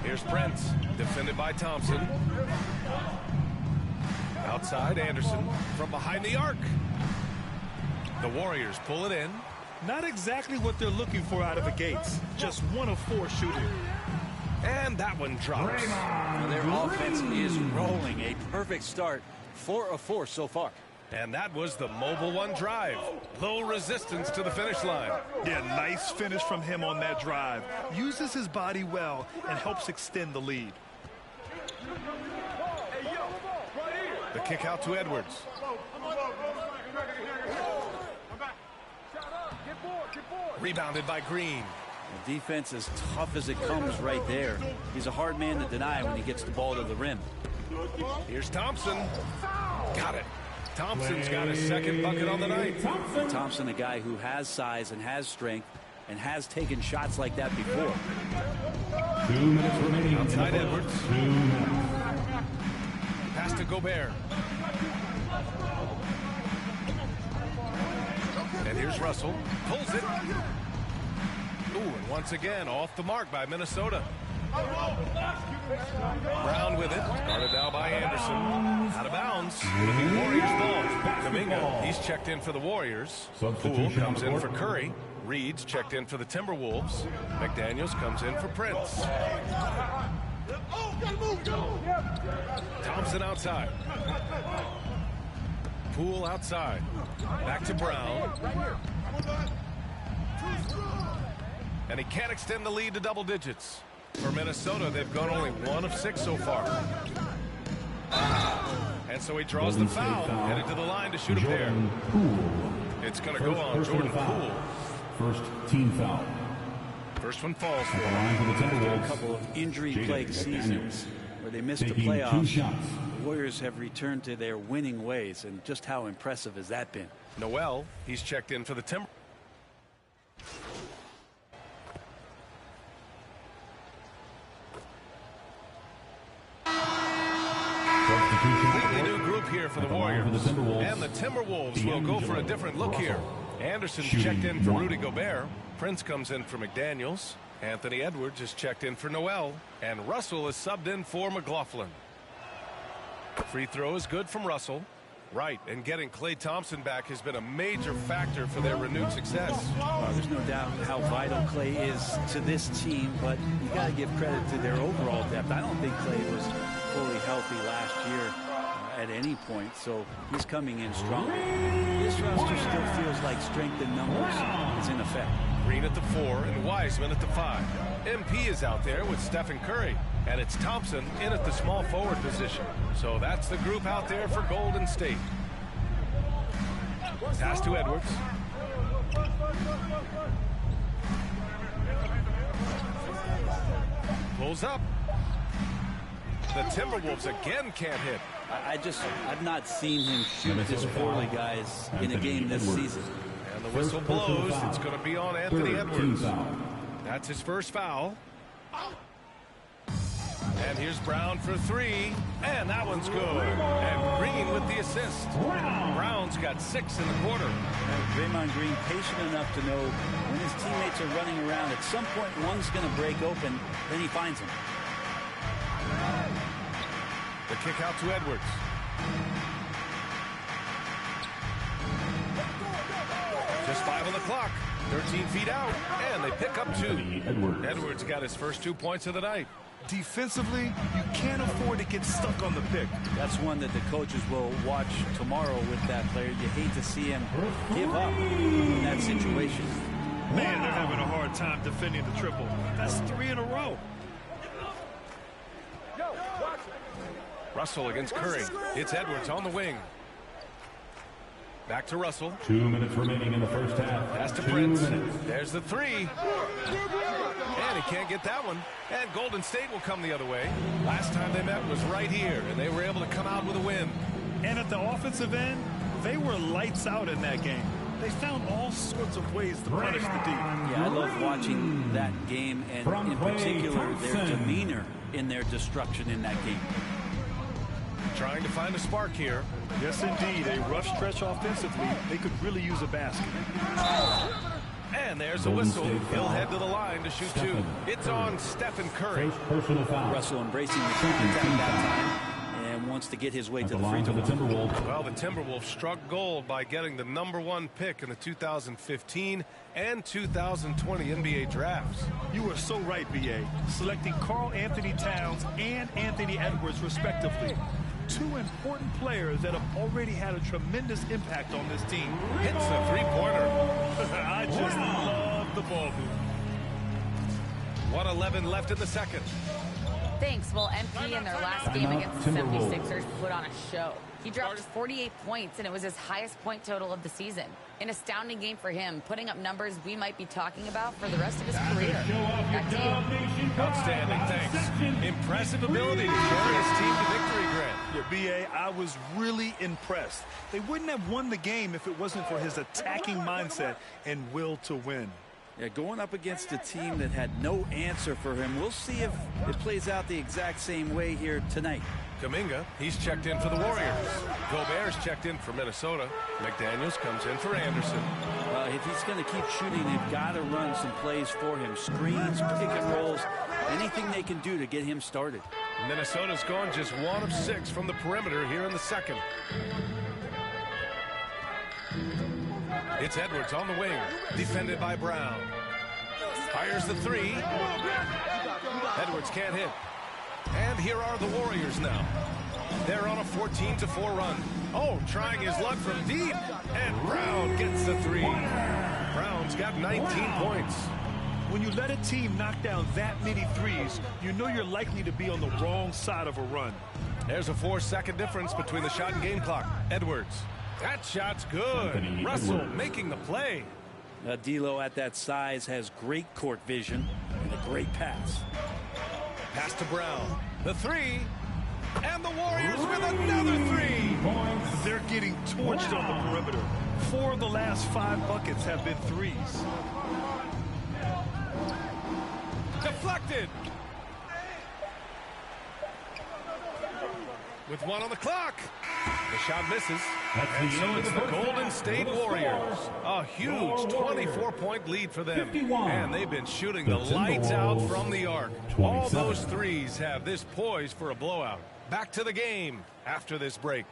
Speaker 1: Here's Prince, defended by Thompson. Outside, Anderson from behind the arc. The Warriors pull it in.
Speaker 2: Not exactly what they're looking for out of the gates. Just 1 of 4 shooting.
Speaker 1: And that one drops.
Speaker 5: Well, their offense is rolling. A perfect start. 4 of 4 so far.
Speaker 1: And that was the Mobile One drive. Low resistance to the finish line.
Speaker 2: Yeah, nice finish from him on that drive. Uses his body well and helps extend the lead.
Speaker 1: The kick out to Edwards. Rebounded by Green.
Speaker 5: The defense is tough as it comes right there. He's a hard man to deny when he gets the ball to the rim.
Speaker 1: Here's Thompson. Got it. Thompson's got his second bucket on the night.
Speaker 5: Thompson, a guy who has size and has strength and has taken shots like that before.
Speaker 12: 2 minutes remaining.
Speaker 1: Outside Edwards.
Speaker 12: 2 minutes.
Speaker 1: Pass to Gobert. And here's Russell. Pulls it. Ooh, and once again, off the mark by Minnesota. Brown with it. Guarded now by Anderson. Out of bounds. With the Warriors ball. Kuminga, he's checked in for the Warriors. Poole comes in for Curry. Reed's checked in for the Timberwolves. McDaniels comes in for Prince. Thompson outside. Poole outside. Back to Brown. And he can't extend the lead to double digits. For Minnesota, they've gone only 1 of 6 so far. And so he draws the foul, headed to the line to shoot a pair. It's going to go on Jordan Poole.
Speaker 12: First team foul.
Speaker 1: First one falls for
Speaker 5: After a couple of injury-plagued seasons where they missed the playoffs, the Warriors have returned to their winning ways, and just how impressive has that been?
Speaker 1: Noel, he's checked in for the Timber. Completely new group here for the Warriors. And the Timberwolves will go for a different look here. Anderson checked in for Rudy Gobert. Prince comes in for McDaniels. Anthony Edwards is checked in for Noel. And Russell is subbed in for McLaughlin. Free throw is good from Russell. Right, and getting Klay Thompson back has been a major factor for their renewed success.
Speaker 5: Well, there's no doubt how vital Klay is to this team, but you got to give credit to their overall depth. I don't think Klay was fully healthy last year at any point, so he's coming in strong. This roster still feels like strength in numbers is in effect.
Speaker 1: Green at the 4 and Wiseman at the 5. MP is out there with Stephen Curry, and it's Thompson in at the small forward position. So that's the group out there for Golden State. Pass to Edwards. Pulls up. The Timberwolves again can't hit.
Speaker 5: I've not seen him shoot this poorly, guys, in a game this season.
Speaker 1: And the whistle blows. It's going to be on Anthony Edwards. That's his first foul. And here's Brown for 3. And that one's good. And Green with the assist. Brown's got 6 in the quarter.
Speaker 5: And Draymond Green patient enough to know when his teammates are running around, at some point one's going to break open, then he finds him.
Speaker 1: The kick out to Edwards. Just 5 on the clock. 13 feet out. And they pick up 2. Edwards got his first 2 points of the night.
Speaker 2: Defensively, you can't afford to get stuck on the pick.
Speaker 5: That's one that the coaches will watch tomorrow with that player. You hate to see him give up in that situation.
Speaker 2: Man, they're having a hard time defending the triple. That's 3 in a row.
Speaker 1: Russell against Curry. It's Edwards on the wing. Back to Russell.
Speaker 12: 2 minutes remaining in the first half.
Speaker 1: Pass to Prince. There's the 3. And he can't get that one. And Golden State will come the other way. Last time they met was right here, and they were able to come out with a win.
Speaker 2: And at the offensive end, they were lights out in that game. They found all sorts of ways to punish the D.
Speaker 5: Yeah, I love watching that game, and in particular, their demeanor in their destruction in that game.
Speaker 1: Trying to find a spark here.
Speaker 2: Yes, indeed. A rough stretch offensively. They could really use a basket.
Speaker 1: And there's a whistle. He'll head to the line to shoot 2. It's on Stephen Curry.
Speaker 12: Personal foul.
Speaker 5: Russell embracing the contact that time and wants to get his way to the free throw.
Speaker 1: Well, the Timberwolves struck gold by getting the #1 pick in the 2015 and 2020 NBA drafts.
Speaker 2: You were so right, B.A. Selecting Karl Anthony Towns and Anthony Edwards, respectively. 2 important players that have already had a tremendous impact on this team.
Speaker 1: Hits the 3-pointer.
Speaker 2: I just love the ball move.
Speaker 1: 1:11 left in the second.
Speaker 4: Thanks. Well, MP in their last game against the 76ers put on a show. He dropped 48 points, and it was his highest point total of the season. An astounding game for him, putting up numbers we might be talking about for the rest of his career. Back to you.
Speaker 1: Outstanding, thanks. Impressive ability to carry his team to victory, Grant.
Speaker 2: Yeah, B.A., I was really impressed. They wouldn't have won the game if it wasn't for his attacking mindset and will to win.
Speaker 5: Yeah, going up against a team that had no answer for him. We'll see if it plays out the exact same way here tonight.
Speaker 1: Kuminga, he's checked in for the Warriors. Gobert's checked in for Minnesota. McDaniels comes in for Anderson.
Speaker 5: If he's going to keep shooting, they've got to run some plays for him. Screens, pick and rolls, anything they can do to get him started.
Speaker 1: Minnesota's gone just 1 of 6 from the perimeter here in the second. It's Edwards on the wing, defended by Brown. Fires the 3. Edwards can't hit. And here are the Warriors now. They're on a 14-4 run. Oh, trying his luck from deep. And Brown gets the 3. Brown's got 19 points.
Speaker 2: When you let a team knock down that many threes, you know you're likely to be on the wrong side of a run.
Speaker 1: There's a 4-second difference between the shot and game clock. Edwards. That shot's good. Russell making the play.
Speaker 5: D'Lo at that size has great court vision and a great pass.
Speaker 1: Pass to Brown. The 3. And the Warriors with another 3.
Speaker 2: They're getting torched on the perimeter. 4 of the last 5 buckets have been threes.
Speaker 1: Deflected. With 1 on the clock. The shot misses. And so it's the Golden State Warriors. A huge 24-point lead for them. And they've been shooting the lights out from the arc. All those threes have this poised for a blowout. Back to the game after this break.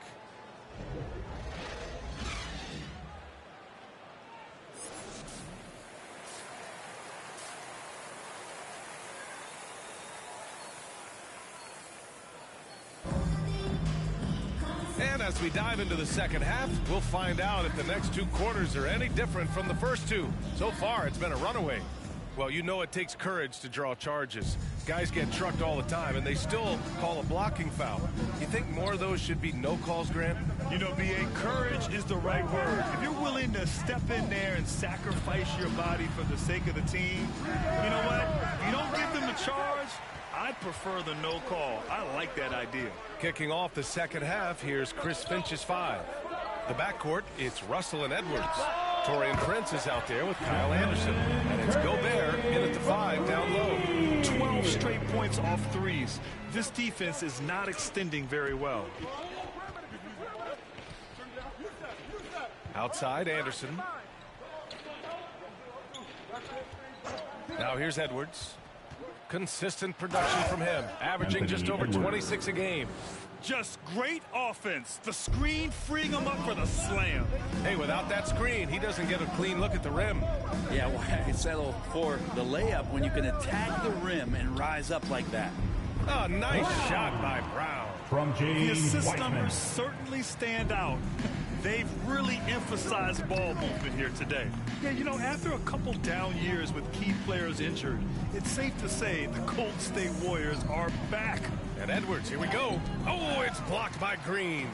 Speaker 1: And as we dive into the second half, we'll find out if the next two quarters are any different from the first two. So far, it's been a runaway. Well, you know it takes courage to draw charges. Guys get trucked all the time, and they still call a blocking foul. You think more of those should be no calls, Grant?
Speaker 2: You know, B.A., courage is the right word. If you're willing to step in there and sacrifice your body for the sake of the team, you know what? If you don't give them a charge, I'd prefer the no call. I like that idea.
Speaker 1: Kicking off the second half, here's Chris Finch's 5. The backcourt, it's Russell and Edwards. Torian Prince is out there with Kyle Anderson. And it's Gobert in at the 5 down low.
Speaker 2: 12 straight points off threes. This defense is not extending very well.
Speaker 1: Outside, Anderson. Now here's Edwards. Consistent production from him, averaging just over 26 a game.
Speaker 2: Just great offense. The screen freeing him up for the slam.
Speaker 1: Hey, without that screen, he doesn't get a clean look at the rim.
Speaker 14: Yeah, why settle for the layup when you can attack the rim and rise up like that?
Speaker 1: Oh, nice shot by Brown.
Speaker 12: From
Speaker 2: The assist
Speaker 12: Weissman.
Speaker 2: numbers certainly stand out. They've really emphasized ball movement here today. Yeah, you know, after a couple down years with key players injured, it's safe to say the Golden State Warriors are back.
Speaker 1: And Edwards, here we go. Oh, it's blocked by Green.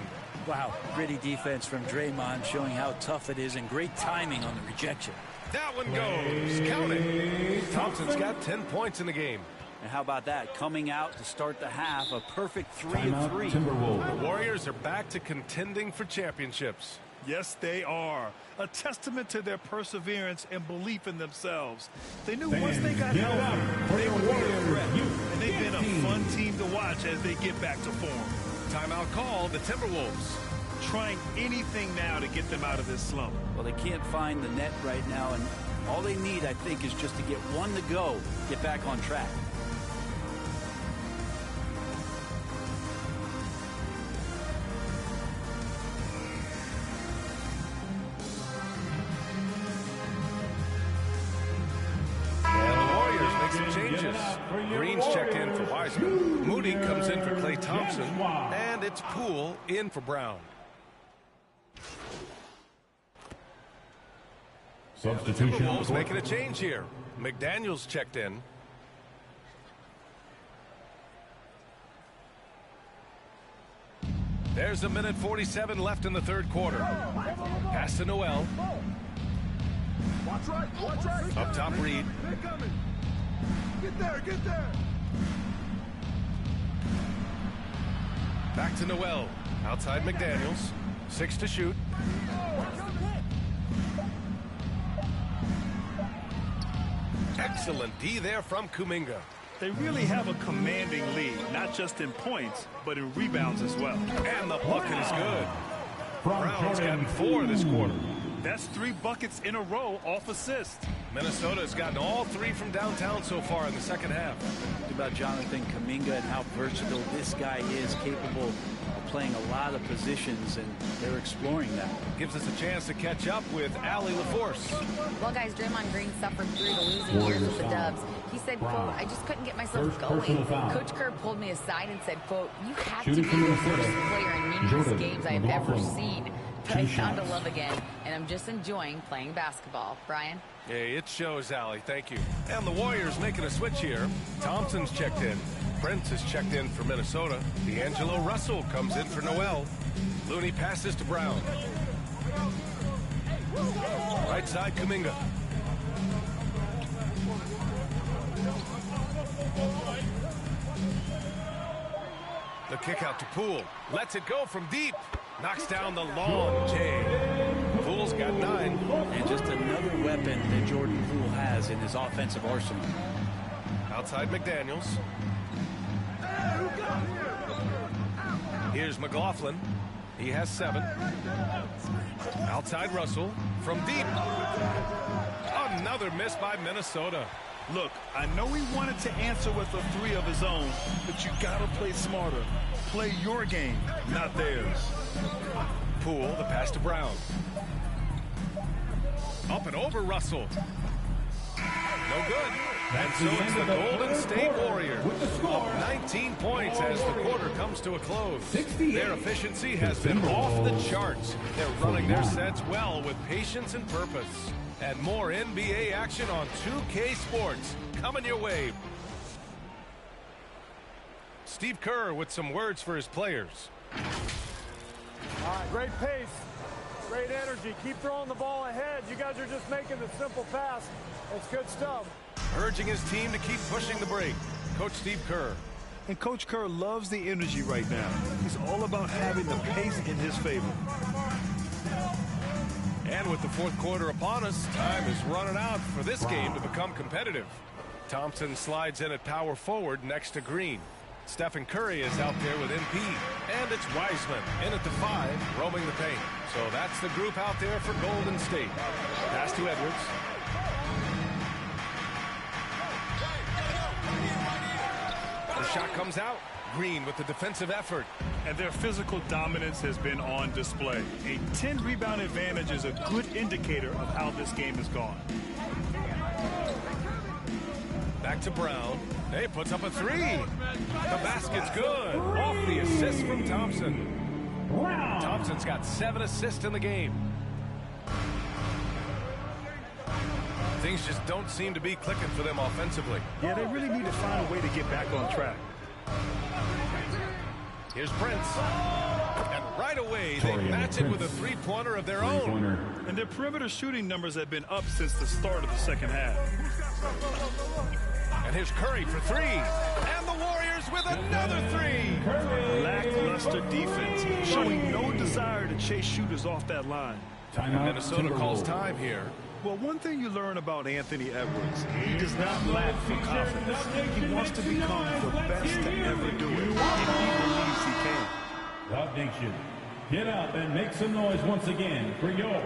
Speaker 14: Wow, gritty defense from Draymond, showing how tough it is, and great timing on the rejection.
Speaker 1: That one goes. Count it. Thompson's got 10 points in the game.
Speaker 14: And how about that? Coming out to start the half, a perfect 3 of 3.
Speaker 1: The Warriors are back to contending for championships.
Speaker 2: Yes, they are. A testament to their perseverance and belief in themselves. They knew once they got healthy, they would be a threat. And they've been a fun team to watch as they get back to form.
Speaker 1: Timeout call, the Timberwolves.
Speaker 2: Trying anything now to get them out of this slump.
Speaker 14: Well, they can't find the net right now, and all they need, I think, is just to get one to go, get back on track.
Speaker 1: Green's checked in for Wiseman. Moody comes in for Klay Thompson. And it's Poole in for Brown.
Speaker 12: Substitution.
Speaker 1: Timberwolves making a change here. McDaniels checked in. There's a minute 47 left in the third quarter. Pass to Noel. Up top, Reed.
Speaker 6: Get there, get there.
Speaker 1: Back to Noel. Outside McDaniels. 6 to shoot. Excellent D there from Kuminga.
Speaker 2: They really have a commanding lead, not just in points, but in rebounds as well.
Speaker 1: And the bucket is good. Brown's gotten 4 this quarter.
Speaker 2: That's 3 buckets in a row off assist.
Speaker 1: Minnesota's gotten all 3 from downtown so far in the second half.
Speaker 14: Think about Jonathan Kuminga and how versatile this guy is, capable of playing a lot of positions, and they're exploring that.
Speaker 1: Gives us a chance to catch up with Allie LaForce.
Speaker 4: Well, guys, Draymond Green suffered through the losing years with the Dubs. He said, quote, I just couldn't get myself going. Coach Kerr pulled me aside and said, quote, you have to be the first player in meaningless games I have ever seen. But I found a love again, and I'm just enjoying playing basketball. Brian?
Speaker 1: Hey, it shows, Allie. Thank you. And the Warriors making a switch here. Thompson's checked in. Prince is checked in for Minnesota. D'Angelo Russell comes in for Noel. Looney passes to Brown. Right side, Kuminga. The kick out to Poole. Lets it go from deep. Knocks down the long J. Poole's got 9.
Speaker 14: And just another weapon that Jordan Poole has in his offensive arsenal.
Speaker 1: Outside McDaniels. Here's McLaughlin. He has 7. Outside Russell from deep. Another miss by Minnesota.
Speaker 2: Look, I know he wanted to answer with a 3 of his own, but you gotta play smarter. Play your game, not theirs.
Speaker 1: Poole, the pass to Brown. Up and over Russell. No good. And so it's the Golden State Warriors up 19 points as the quarter comes to a close. Their efficiency has been off the charts. They're running their sets well with patience and purpose. And more NBA action on 2K Sports coming your way. Steve Kerr with some words for his players.
Speaker 15: All right, great pace, great energy. Keep throwing the ball ahead. You guys are just making the simple pass. That's good stuff.
Speaker 1: Urging his team to keep pushing the break. Coach Steve Kerr.
Speaker 2: And Coach Kerr loves the energy right now. He's all about having the pace in his favor.
Speaker 1: And with the fourth quarter upon us, time is running out for this game to become competitive. Thompson slides in at power forward next to Green. Stephen Curry is out there with MP. And it's Wiseman in at the 5, roaming the paint. So that's the group out there for Golden State. Pass to Edwards. The shot comes out. Green with the defensive effort.
Speaker 2: And their physical dominance has been on display. A 10-rebound advantage is a good indicator of how this game has gone.
Speaker 1: Back to Brown. He puts up a 3. The basket's good. Off the assist from Thompson. Thompson's got 7 assists in the game. Things just don't seem to be clicking for them offensively.
Speaker 2: Yeah, they really need to find a way to get back on track.
Speaker 1: Here's Prince. And right away, they match it with a 3-pointer of their own.
Speaker 2: And their perimeter shooting numbers have been up since the start of the second half.
Speaker 1: And here's Curry for 3. And the Warriors with another 3.
Speaker 2: Lackluster defense, showing no desire to chase shooters off that line.
Speaker 1: And Minnesota calls time here.
Speaker 2: Well, one thing you learn about Anthony Edwards, he does not lack for confidence. He wants to become the best to ever do it, and he believes he can.
Speaker 12: Dog Nation, get up and make some noise once again for your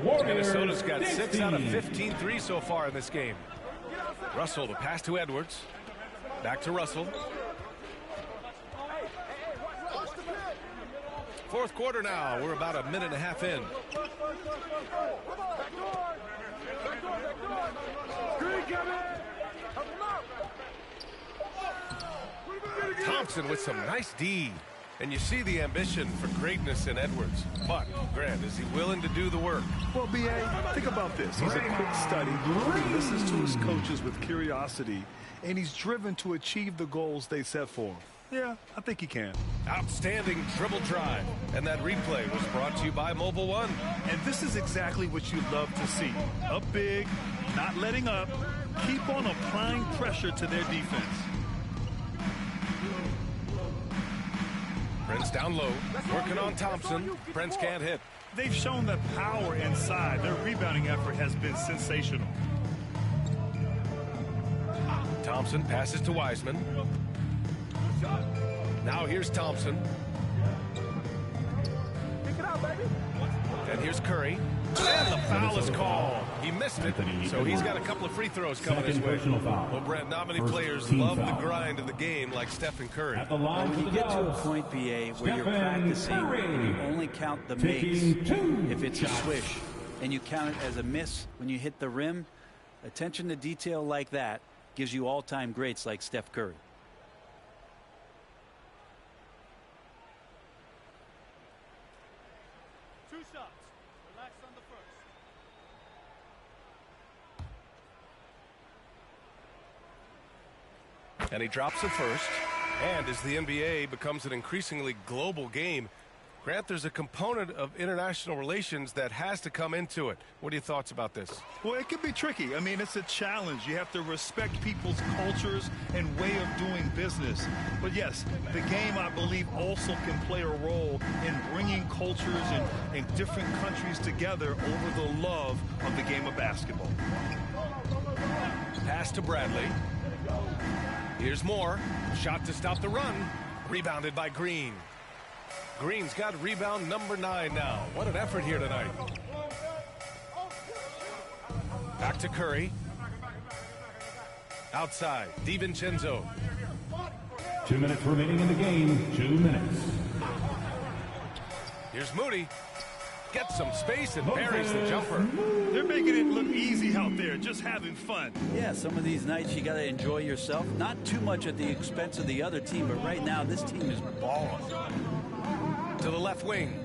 Speaker 12: Warriors.
Speaker 1: Minnesota's got 6 out of 15 threes so far in this game. Russell, the pass to Edwards. Back to Russell. Fourth quarter now. We're about a minute and a half in. Thompson with some nice D. And you see the ambition for greatness in Edwards. But, Grant, is he willing to do the work?
Speaker 2: Well, B.A., think about this. He's a quick study. He listens to his coaches with curiosity, and he's driven to achieve the goals they set for him. Yeah, I think he can.
Speaker 1: Outstanding dribble drive. And that replay was brought to you by Mobile One.
Speaker 2: And this is exactly what you love to see. Up big, not letting up, keep on applying pressure to their defense.
Speaker 1: Prince down low, working on Thompson. Prince can't hit.
Speaker 2: They've shown that power inside. Their rebounding effort has been sensational.
Speaker 1: Thompson passes to Wiseman. Now here's Thompson. And here's Curry. And the foul is called. He missed it, so he's got a couple of free throws coming his way. Well, Brent, not many players love the grind of the game like Stephen Curry.
Speaker 14: When you get to a point, B.A., where you're practicing and you only count the makes if it's a swish, and you count it as a miss when you hit the rim, attention to detail like that gives you all-time greats like Steph Curry.
Speaker 1: And he drops it first. And as the NBA becomes an increasingly global game, Grant, there's a component of international relations that has to come into it. What are your thoughts about this?
Speaker 2: Well, it can be tricky. I mean, it's a challenge. You have to respect people's cultures and way of doing business. But yes, the game, I believe, also can play a role in bringing cultures and different countries together over the love of the game of basketball.
Speaker 1: Pass to Bradley. Here's Moore. Shot to stop the run. Rebounded by Green. Green's got rebound number 9 now. What an effort here tonight. Back to Curry. Outside, DiVincenzo.
Speaker 12: 2 minutes remaining in the game. 2 minutes.
Speaker 1: Here's Moody. Gets some space and buries the jumper.
Speaker 2: They're making it look easy out there, just having fun.
Speaker 14: Yeah, some of these nights you got to enjoy yourself. Not too much at the expense of the other team, but right now this team is balling.
Speaker 1: To the left wing.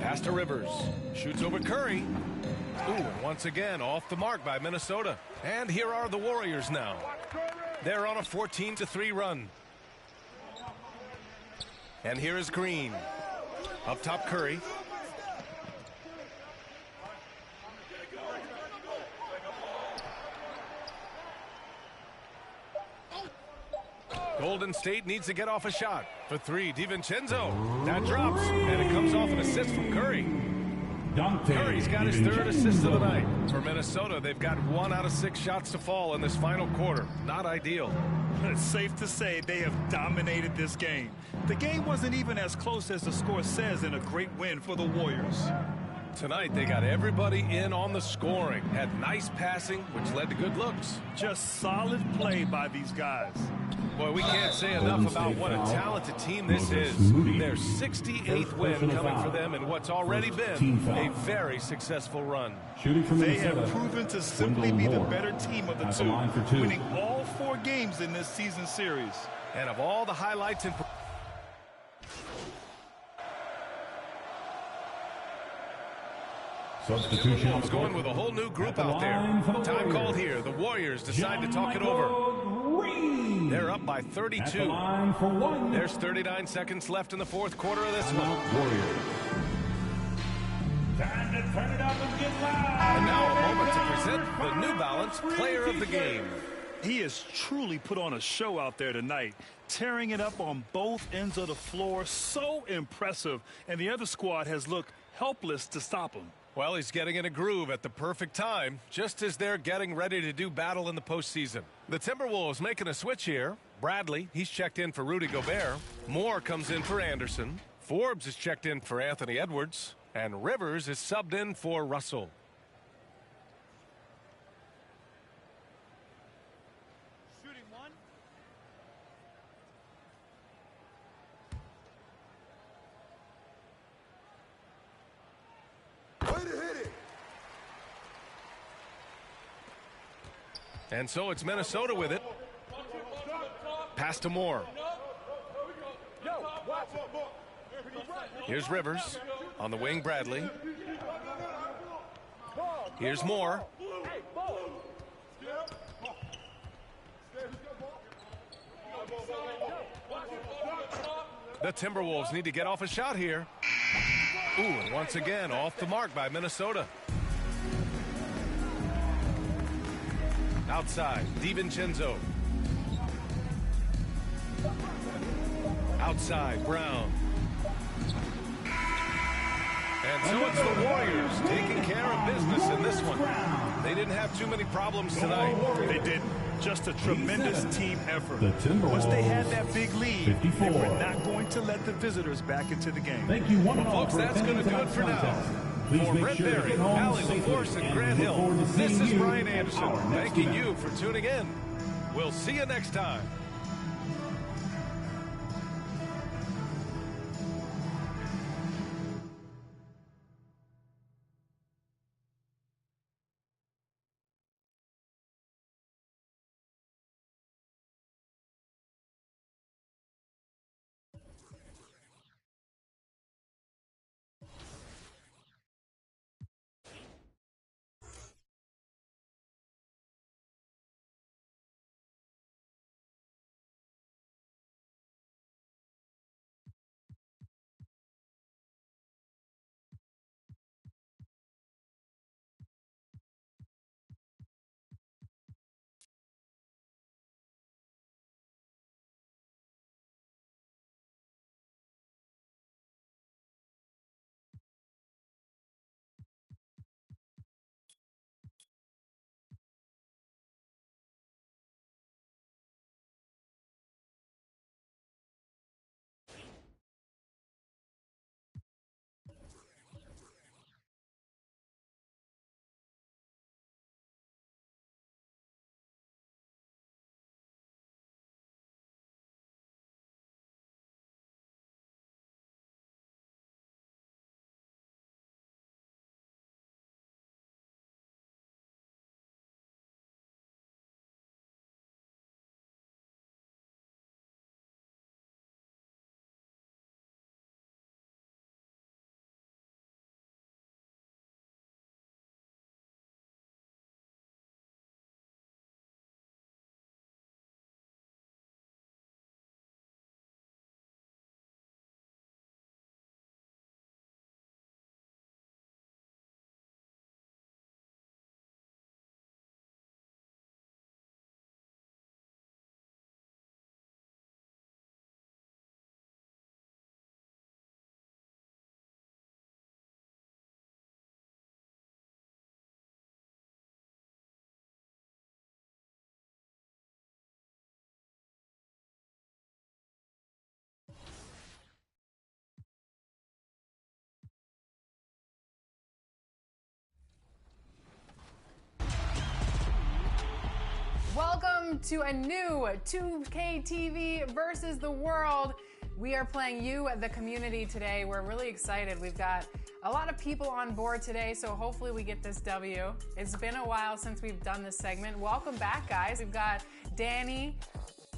Speaker 1: Pass to Rivers. Shoots over Curry. Ooh, and once again off the mark by Minnesota. And here are the Warriors now. They're on a 14-3 run. And here is Green. Up top, Curry. Golden State needs to get off a shot. For 3, DiVincenzo. That drops, and it comes off an assist from Curry. Curry's got his 3rd assist of the night. For Minnesota, they've got 1 out of 6 shots to fall in this final quarter. Not ideal.
Speaker 2: It's safe to say they have dominated this game. The game wasn't even as close as the score says in a great win for the Warriors.
Speaker 1: Tonight, they got everybody in on the scoring. Had nice passing, which led to good looks.
Speaker 2: Just solid play by these guys.
Speaker 1: Boy, we can't say enough about what a talented team this is. Their 68th win coming for them in what's already been a very successful run.
Speaker 2: They have proven to simply be the better team of the two, winning all 4 games in this season series.
Speaker 1: And of all the highlights in...
Speaker 12: Substitution.
Speaker 1: Going with a whole new group out there. Time called here. The Warriors decide to talk it over. They're up by 32. There's 39 seconds left in the 4th quarter of this one.
Speaker 12: Warriors. Time to turn it up and get loud.
Speaker 1: And now a moment to present the New Balance Player of the Game.
Speaker 2: He has truly put on a show out there tonight, tearing it up on both ends of the floor. So impressive, and the other squad has looked helpless to stop him.
Speaker 1: Well, he's getting in a groove at the perfect time, just as they're getting ready to do battle in the postseason. The Timberwolves making a switch here. Bradley, he's checked in for Rudy Gobert. Moore comes in for Anderson. Forbes is checked in for Anthony Edwards. And Rivers is subbed in for Russell.
Speaker 15: Shooting 1.
Speaker 1: And so it's Minnesota with it. Pass to Moore. Here's Rivers. On the wing, Bradley. Here's Moore. The Timberwolves need to get off a shot here. Ooh, and once again, off the mark by Minnesota. Outside, DiVincenzo. Outside, Brown. And so it's the Warriors taking care of business in this one. They didn't have too many problems tonight.
Speaker 2: They didn't. Just a tremendous team effort.
Speaker 12: The Timberwolves,
Speaker 2: Once they had that big lead,
Speaker 12: 54.
Speaker 2: they were not going to let the visitors back into the game.
Speaker 12: Thank you, one and all,
Speaker 1: Folks,
Speaker 12: for
Speaker 1: that's going to do it for now.
Speaker 12: Please
Speaker 1: For
Speaker 12: make
Speaker 1: Brett
Speaker 12: sure to
Speaker 1: Berry,
Speaker 12: get home
Speaker 1: Allie
Speaker 12: safely,
Speaker 1: LaForce, and
Speaker 12: and
Speaker 1: Grant
Speaker 12: we look
Speaker 1: Hill,
Speaker 12: forward to
Speaker 1: this
Speaker 12: seeing
Speaker 1: is
Speaker 12: you
Speaker 1: Brian Anderson,
Speaker 12: our next
Speaker 1: thanking
Speaker 12: event.
Speaker 1: you for tuning in. We'll see you next time.
Speaker 16: welcome to a new 2K TV versus the world. We are playing you, the community, today. We're really excited. We've got a lot of people on board today, so hopefully we get this W. It's been a while since we've done this segment. Welcome back, guys. We've got Danny,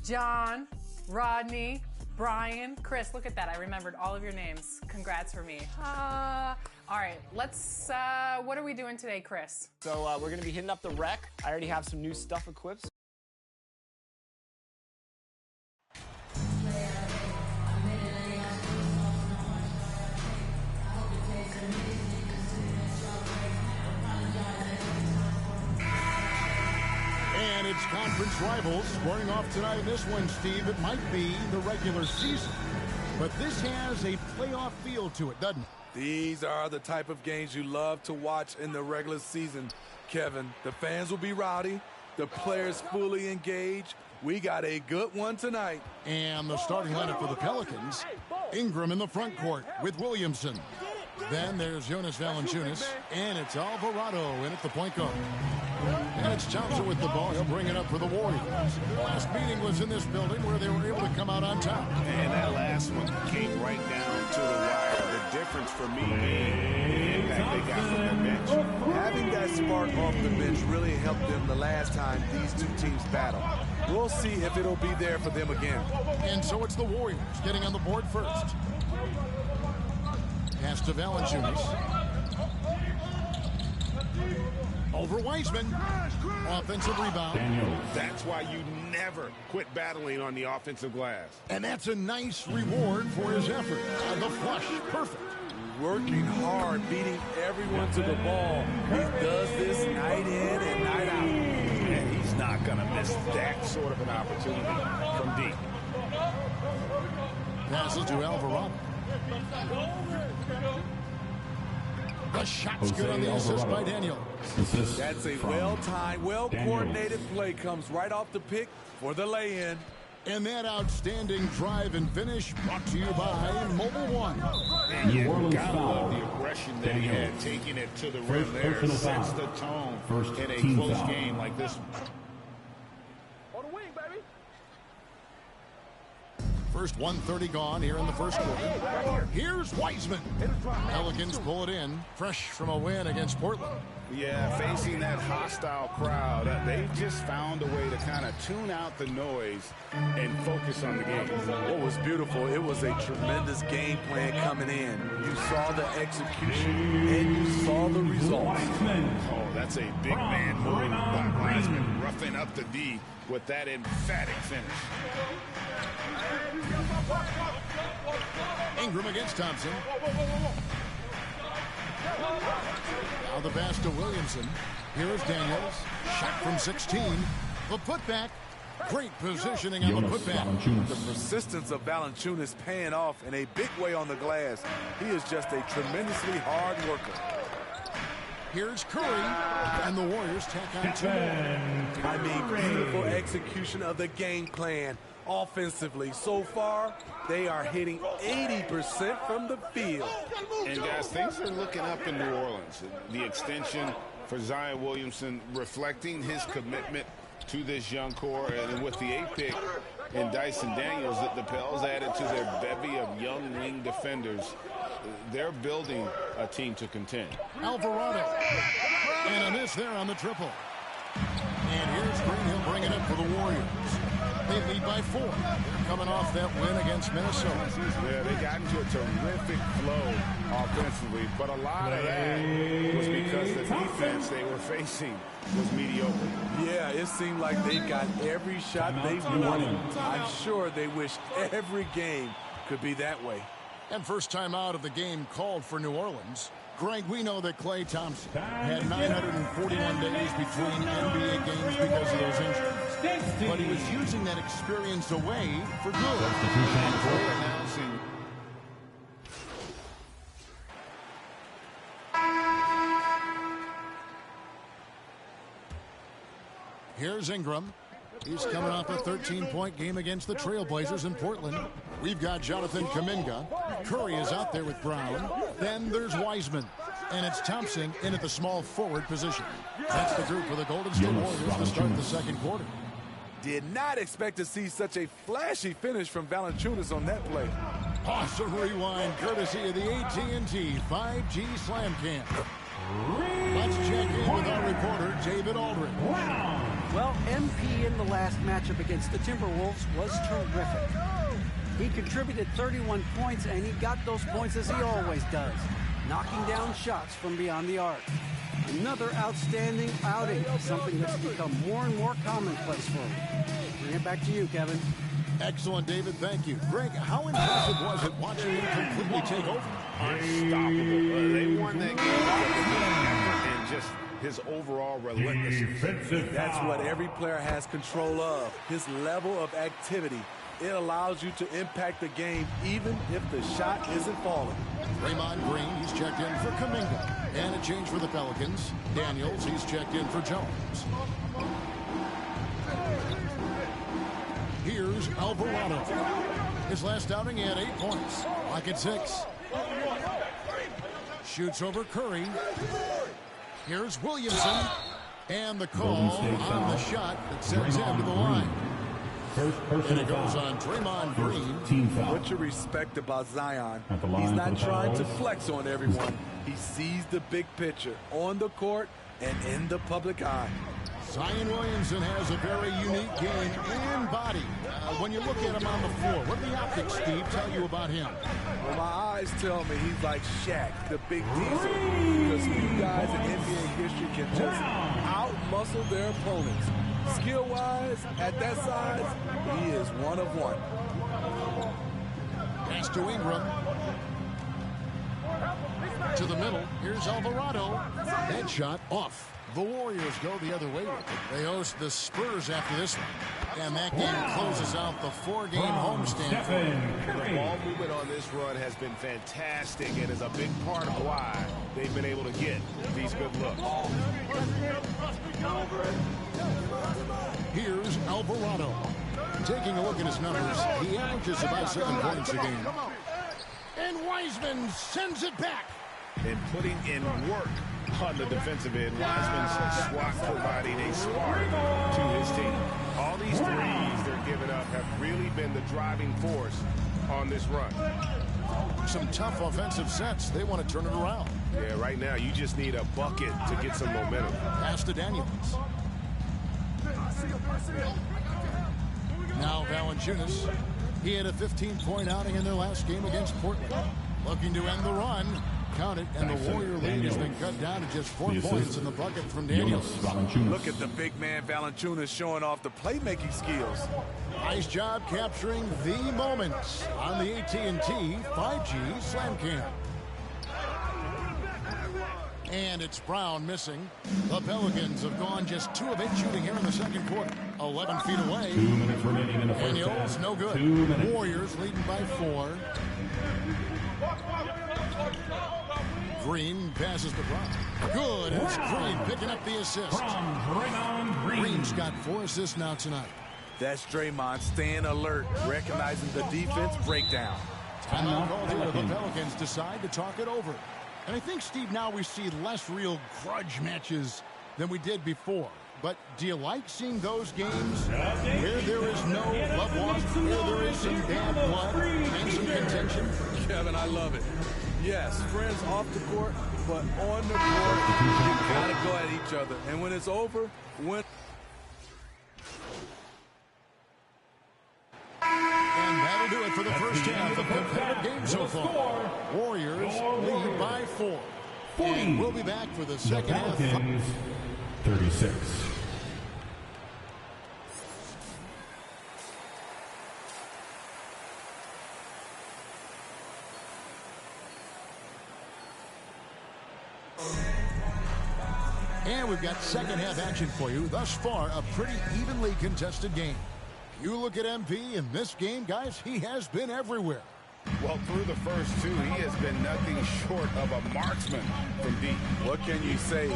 Speaker 16: John, Rodney, Brian, Chris. Look at that. I remembered all of your names. Congrats for me. All right, let's, what are we doing today, Chris?
Speaker 8: So we're going to be hitting up the rec. I already have some new stuff equipped.
Speaker 9: And it's conference rivals squaring off tonight in this one, Steve. It might be the regular season, but this has a playoff feel to it, doesn't it?
Speaker 17: These are the type of games you love to watch in the regular season, Kevin. The fans will be rowdy, the players fully engaged. We got a good one tonight.
Speaker 9: And the starting lineup for the Pelicans, Ingram in the front court with Williamson. Then there's Jonas Valanciunas, and it's Alvarado in at the point guard. And it's Thompson with the ball. He'll bring it up for the Warriors. The last meeting was in this building where they were able to come out on top.
Speaker 10: And that last one came right down to the wire. The difference for me being the impact they got from the bench.
Speaker 17: Having that spark off the bench really helped them the last time these two teams battled. We'll see if it'll be there for them again.
Speaker 9: And so it's the Warriors getting on the board first. Pass to Valanciunas. Over Wiseman. Offensive rebound.
Speaker 10: That's why you never quit battling on the offensive glass.
Speaker 9: And that's a nice reward for his effort. The flush, perfect.
Speaker 17: Working hard, beating everyone to the ball. He does this night in and night out.
Speaker 10: And he's not going to miss that sort of an opportunity from deep.
Speaker 9: Passes to Alvarado. The shot's good on the assist by Daniel.
Speaker 17: That's a well-timed, well-coordinated play. Comes right off the pick for the lay-in.
Speaker 9: And that outstanding drive and finish brought to you by Mobile One.
Speaker 10: And you gotta love the aggression that he had, taking it to the rim there. Sets the tone in a close game like this one.
Speaker 9: First 1:30 gone here in the first quarter. Here's Wiseman. Pelicans pull it in, fresh from a win against Portland.
Speaker 10: Yeah, facing that hostile crowd, they've just found a way to kind of tune out the noise and focus on the game.
Speaker 17: What was beautiful, it was a tremendous game plan coming in. You saw the execution and you saw the results.
Speaker 10: Oh, that's a big man move by Wiseman, roughing up the D with that emphatic finish.
Speaker 9: Ingram against Thompson. Now the pass to Williamson. Here's Daniels. Shot from 16. The putback. Great positioning on the putback.
Speaker 17: The persistence of Valanciunas paying off in a big way on the glass. He is just a tremendously hard worker.
Speaker 9: Here's Curry, and the Warriors tack on two more.
Speaker 17: I mean, beautiful execution of the game plan. Offensively, so far, they are hitting 80% from the field.
Speaker 10: And guys, things are looking up in New Orleans. The extension for Zion Williamson reflecting his commitment to this young core, and with the 8th pick in Dyson Daniels, that the Pels added to their bevy of young wing defenders. They're building a team to contend.
Speaker 9: Alvarado. And a miss there on the triple. And here's Green. He'll bring it up for the Warriors. They lead by 4. They're coming off that win against Minnesota.
Speaker 10: Yeah, they got into a terrific flow offensively, but a lot of that was because the defense they were facing was mediocre.
Speaker 17: Yeah, it seemed like they got every shot they wanted. I'm sure they wish every game could be that way.
Speaker 9: And first time out of the game called for New Orleans. Greg, we know that Klay Thompson had 941 days between NBA games because of those injuries. But he was using that experience away for good.
Speaker 10: Announcing
Speaker 9: here's Ingram. He's coming off a 13-point game against the Trailblazers in Portland. We've got Jonathan Kuminga. Curry is out there with Brown. Then there's Wiseman. And it's Thompson in at the small forward position. That's the group for the Golden State Warriors to start the second quarter.
Speaker 17: Did not expect to see such a flashy finish from Valanciunas on that play.
Speaker 9: Awesome rewind courtesy of the AT&T 5G Slam Cam. Let's check in with our reporter, David Aldridge.
Speaker 5: Well, MP in the last matchup against the Timberwolves was terrific. He contributed 31 points, and he got those points as he always does, knocking down shots from beyond the arc. Another outstanding outing, something that's become more and more commonplace for him. Bring it back to you, Kevin.
Speaker 9: Excellent, David. Thank you. Greg, how impressive was it watching him completely take over?
Speaker 10: Unstoppable. They won that game and just his overall relentlessness.
Speaker 17: That's what every player has control of, his level of activity. It allows you to impact the game even if the shot isn't falling.
Speaker 9: Draymond Green, he's checked in for Kuminga. And a change for the Pelicans. Daniels, he's checked in for Jones. Here's Alvarado. His last outing, he had 8 points. Like at 6. Shoots over Curry. Here's Williamson. And the call on the shot that sends him to the line. And it goes on Draymond Green.
Speaker 17: What you respect about Zion, he's not trying to flex on everyone. He sees the big picture on the court and in the public eye.
Speaker 9: Zion Williamson has a very unique game and body. When you look at him on the floor, what do the optics, Steve, tell you about him?
Speaker 17: Well, my eyes tell me he's like Shaq, the big diesel. Because few guys in NBA history can just out-muscle their opponents. Skill-wise, at that size, he is one of one.
Speaker 9: Pass to Ingram. To the middle. Here's Alvarado. That shot off. The Warriors go the other way with it. They host the Spurs after this one. And that game closes out the 4-game homestand.
Speaker 10: The ball movement on this run has been fantastic and is a big part of why they've been able to get these good looks.
Speaker 9: Here's Alvarado. Taking a look at his numbers, he averages about 7 points a game. And Wiseman sends it back.
Speaker 10: And putting in work on the defensive end. Wiseman's swat providing a spark to his team. All these threes they're giving up have really been the driving force on this run.
Speaker 9: Some tough offensive sets. They want to turn it around.
Speaker 10: Yeah, right now you just need a bucket to get some momentum.
Speaker 9: Pass to Daniels. Now Valanciunas. He had a 15-point outing in their last game against Portland. Looking to end the run. Count it, and the Warrior lead has been cut down to just 4 points in the bucket from Daniels.
Speaker 17: Look at the big man Valanciunas showing off the playmaking skills.
Speaker 9: Nice job capturing the moments on the AT&T 5G Slam Cam. And it's Brown missing. The Pelicans have gone just 2 of 8 shooting here in the second quarter. 11 feet away.
Speaker 12: 2 minutes remaining in the first
Speaker 9: Daniels,
Speaker 12: half.
Speaker 9: no good.
Speaker 12: 2 minutes.
Speaker 9: Warriors leading by 4. Green passes to Brown. Good. It's Green picking up the assist. Green's got 4 assists now tonight.
Speaker 17: That's Draymond staying alert, recognizing the defense breakdown.
Speaker 9: Timeout called here. The Pelicans decide to talk it over. And I think, Steve, now we see less real grudge matches than we did before. But do you like seeing those games where there is no love lost, where there is some bad blood and some contention?
Speaker 17: Kevin, I love it. Yes, friends off the court, but on the court, you gotta go at each other. And when it's over,
Speaker 9: And that'll do it for the first half of the competitive game so far. Warriors lead by 4. And we'll be back for the second half.
Speaker 12: 36.
Speaker 9: And we've got second half action for you. Thus far, a pretty evenly contested game. You look at MP in this game, guys, he has been everywhere.
Speaker 10: Well, through the first 2, he has been nothing short of a marksman from deep.
Speaker 17: What can you say?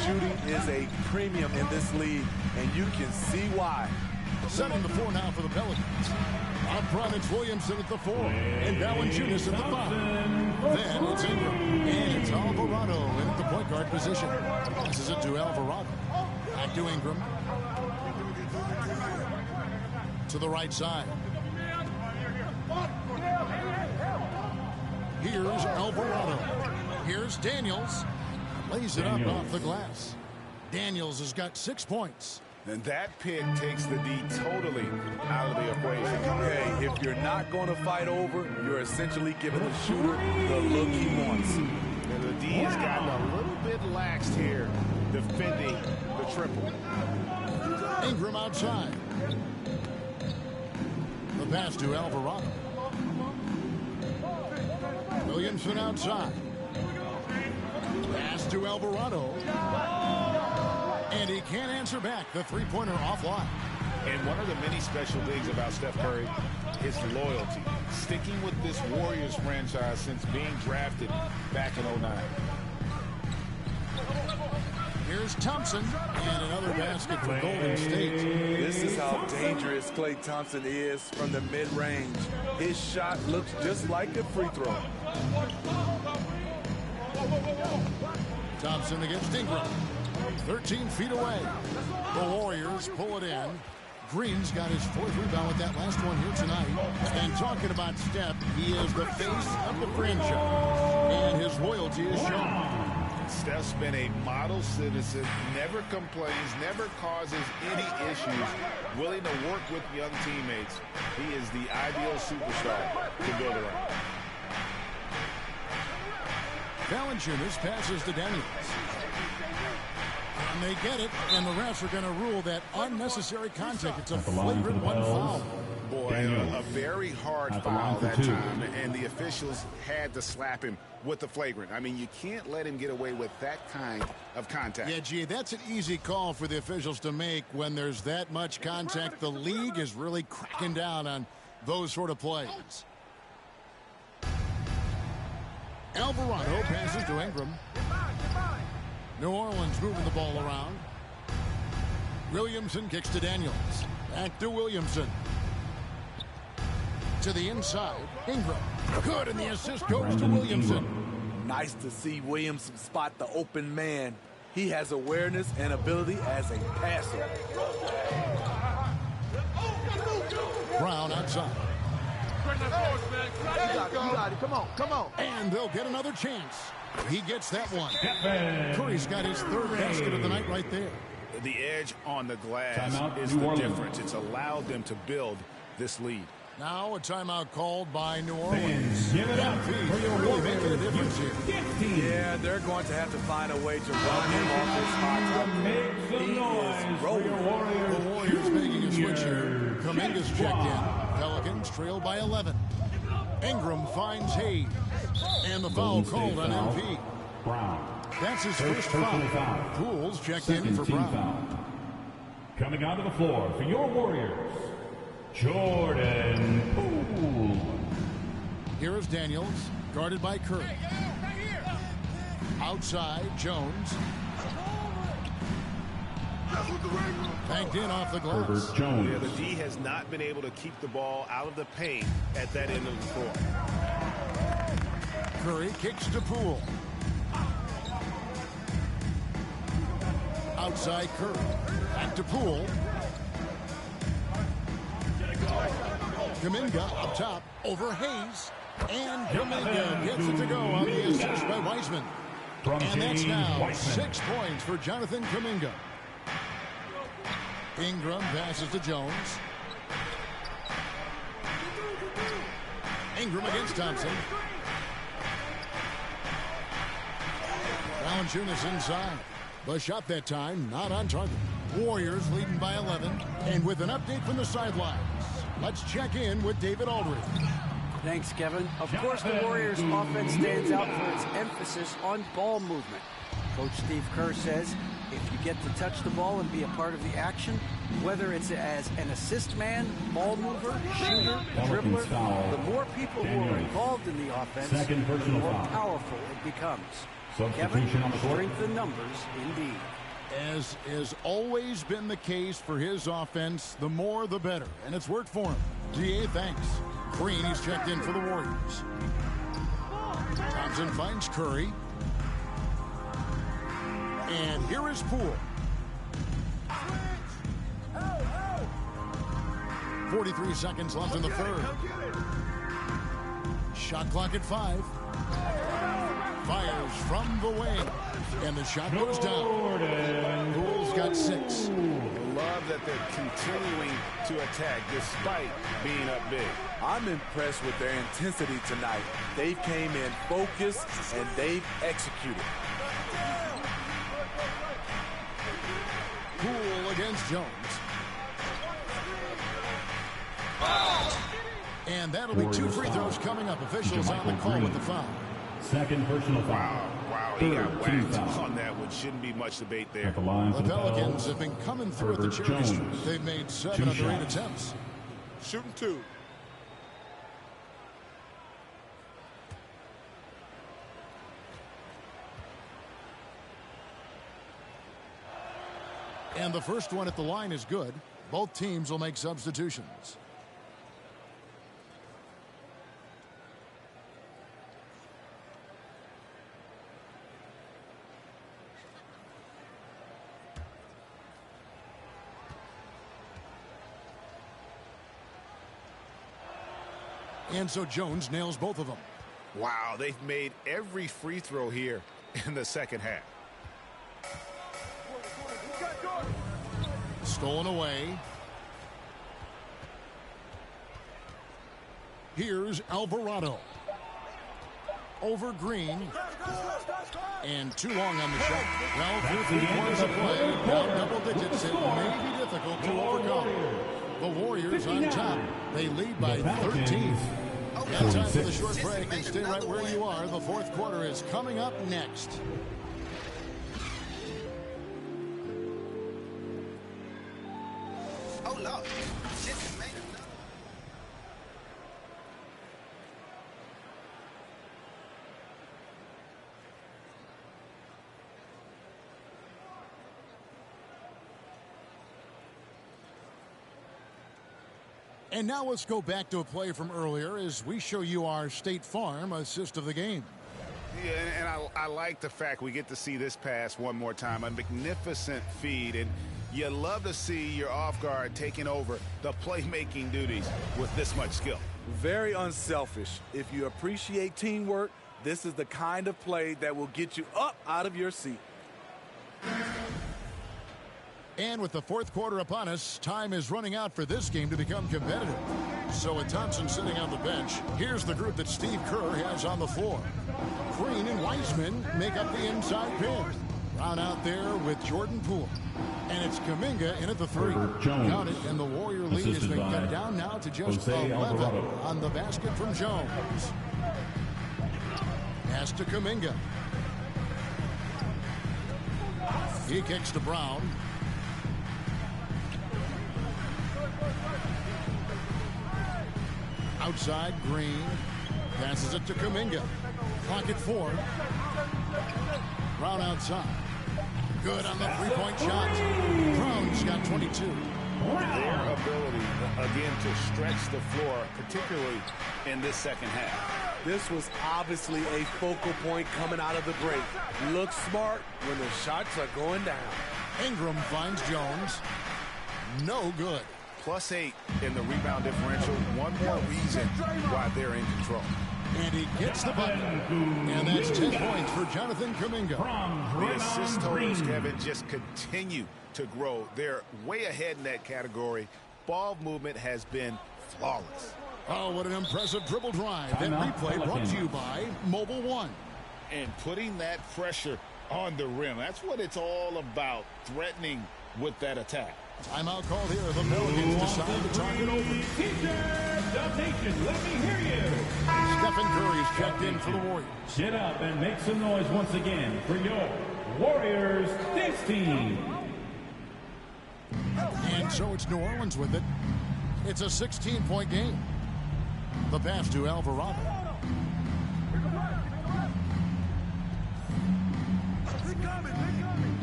Speaker 17: Shooting is a premium in this league, and you can see why.
Speaker 9: Setting the 4 now for the Pelicans. Up front, it's Williamson at the 4, and Valanciunas at the 5. Then it's Ingram, and it's Alvarado in at the point guard position. Passes it to Alvarado. Back to Ingram. To the right side. Here's Alvarado. Here's Daniels. Lays it up off the glass. Daniels has got 6 points.
Speaker 10: And that pick takes the D totally out of the equation.
Speaker 17: Hey, if you're not going to fight over, you're essentially giving the shooter the look he wants.
Speaker 10: And the D has gotten a little bit laxed here, defending the triple.
Speaker 9: Ingram outside. The pass to Alvarado. Williamson outside. Pass to Alvarado. And he can't answer back. The three-pointer offline.
Speaker 10: And one of the many special things about Steph Curry is loyalty. Sticking with this Warriors franchise since being drafted back in '09.
Speaker 9: Here's Thompson. And another basket for Golden State.
Speaker 17: This is how dangerous Klay Thompson is from the mid-range. His shot looks just like a free throw.
Speaker 9: Thompson against Ingram. 13 feet away. The Warriors pull it in. Green's got his 4th rebound with that last one here tonight. And talking about Steph, he is the face of the franchise. And his loyalty is shown.
Speaker 10: Steph's been a model citizen, never complains, never causes any issues, willing to work with young teammates. He is the ideal superstar to build around.
Speaker 9: Valanciunas passes to Daniels. And they get it, and the refs are going to rule that unnecessary contact. It's a flagrant one foul.
Speaker 10: Boy, a very hard foul that time, and the officials had to slap him with the flagrant. I mean, you can't let him get away with that kind of contact.
Speaker 9: Yeah, gee, that's an easy call for the officials to make when there's that much contact. The league is really cracking down on those sort of plays. Alvarado passes to Ingram. New Orleans moving the ball around. Williamson kicks to Daniels. Back to Williamson. To the inside. Ingram. Good, and the assist goes to Williamson.
Speaker 17: Nice to see Williamson spot the open man. He has awareness and ability as a passer.
Speaker 9: Brown outside.
Speaker 18: You got it. Come on.
Speaker 9: And they'll get another chance. He gets that one. Curry's got his 3rd basket of the night right there.
Speaker 10: The edge on the glass is the difference. It's allowed them to build this lead.
Speaker 9: Now a timeout called by New Orleans.
Speaker 12: Give it up for your
Speaker 9: really making a difference here.
Speaker 17: Yeah, they're going to have to find a way to run him off this hot top. He is rolling.
Speaker 9: The Warriors making a switch here. Kuminga's checked in. Pelicans trail by 11. Ingram finds Hayes. And the foul called on MP.
Speaker 12: Brown.
Speaker 9: That's his first foul. Poole's checked in for Brown.
Speaker 12: Foul. Coming onto the floor for your Warriors, Jordan Poole.
Speaker 9: Here is Daniels, guarded by Curry. Outside, Jones. Banked in off the glass.
Speaker 12: Herbert Jones.
Speaker 1: Yeah, the D has not been able to keep the ball out of the paint at that end of the floor.
Speaker 9: Curry kicks to Poole. Outside Curry. Back to Poole. Kuminga up top over Hayes. And Kuminga gets it to go on the assist by Wiseman. And that's now 6 points for Jonathan Kuminga. Ingram passes to Jones. Ingram against Thompson. Valanciunas inside. The shot that time not on target. Warriors leading by 11. And with an update from the sidelines, let's check in with David Aldridge.
Speaker 5: Thanks, Kevin. Of course, the Warriors' offense stands out for its emphasis on ball movement. Coach Steve Kerr says if you get to touch the ball and be a part of the action, whether it's as an assist man, ball mover, shooter, dribbler, the more people who are involved in the offense, the more powerful it becomes. Kevin, strength in numbers, indeed.
Speaker 9: As has always been the case for his offense, the more the better. And it's worked for him. DA, thanks. Green, he's checked in for the Warriors. Thompson finds Curry. And here is Poole. 43 seconds left in the third. Shot clock at 5. Fires from the wing. And the shot goes down. Poole's got 6.
Speaker 10: Love that they're continuing to attack despite being up big.
Speaker 17: I'm impressed with their intensity tonight. They came in focused and they've executed.
Speaker 9: Poole against Jones. And that'll be 2 free throws coming up. Officials on the call with the foul.
Speaker 12: Second personal foul.
Speaker 10: Wow, he got whacked on that one. Shouldn't be much debate there.
Speaker 9: The Pelicans have been coming through at the charity stripe. They've made 7 of their 8 attempts.
Speaker 17: Shooting 2.
Speaker 9: And the first one at the line is good. Both teams will make substitutions. And so Jones nails both of them.
Speaker 10: Wow, they've made every free throw here in the second half.
Speaker 9: Stolen away. Here's Alvarado. Over Green. And too long on the shot. Well, through 3 quarters of play, down double digits, it may be difficult to overcome. The Warriors on top. They lead by 13. Got time for the short break and stay right where you are. The fourth quarter is coming up next.
Speaker 6: Oh, Lord.
Speaker 9: And now let's go back to a play from earlier as we show you our State Farm assist of the game.
Speaker 10: Yeah, and I like the fact we get to see this pass one more time. A magnificent feed, and you love to see your off guard taking over the playmaking duties with this much skill.
Speaker 17: Very unselfish. If you appreciate teamwork, this is the kind of play that will get you up out of your seat.
Speaker 9: And with the fourth quarter upon us, time is running out for this game to become competitive. So with Thompson sitting on the bench, here's the group that Steve Kerr has on the floor. Green and Wiseman make up the inside pin. Brown out there with Jordan Poole. And it's Kuminga in at the 3. Count it, and the Warrior lead has been cut down now to just 11 on the basket from Jones. Pass to Kuminga. He kicks to Brown. Outside, Green passes it to Kuminga. Clock at 4. Brown outside. Good on the three-point shot. Brown's got 22.
Speaker 10: Their ability, again, to stretch the floor, particularly in this second half.
Speaker 17: This was obviously a focal point coming out of the break. Look smart when the shots are going down.
Speaker 9: Ingram finds Jones. No good.
Speaker 10: +8 in the rebound differential. One more reason why they're in control.
Speaker 9: And he gets the bucket. And that's 10 points for Jonathan Kuminga.
Speaker 10: The assist totals, Kevin, just continue to grow. They're way ahead in that category. Ball movement has been flawless.
Speaker 9: Oh, what an impressive dribble drive. That replay brought to you by Mobile One.
Speaker 10: And putting that pressure on the rim. That's what it's all about, threatening with that attack.
Speaker 9: Timeout called here. The Pelicans decide to talk it over.
Speaker 12: Nation, let me hear you.
Speaker 9: Stephen Curry is checked in for the Warriors.
Speaker 12: Get up and make some noise once again for your Warriors this team.
Speaker 9: And so it's New Orleans with it. It's a 16-point game. The pass to Alvarado.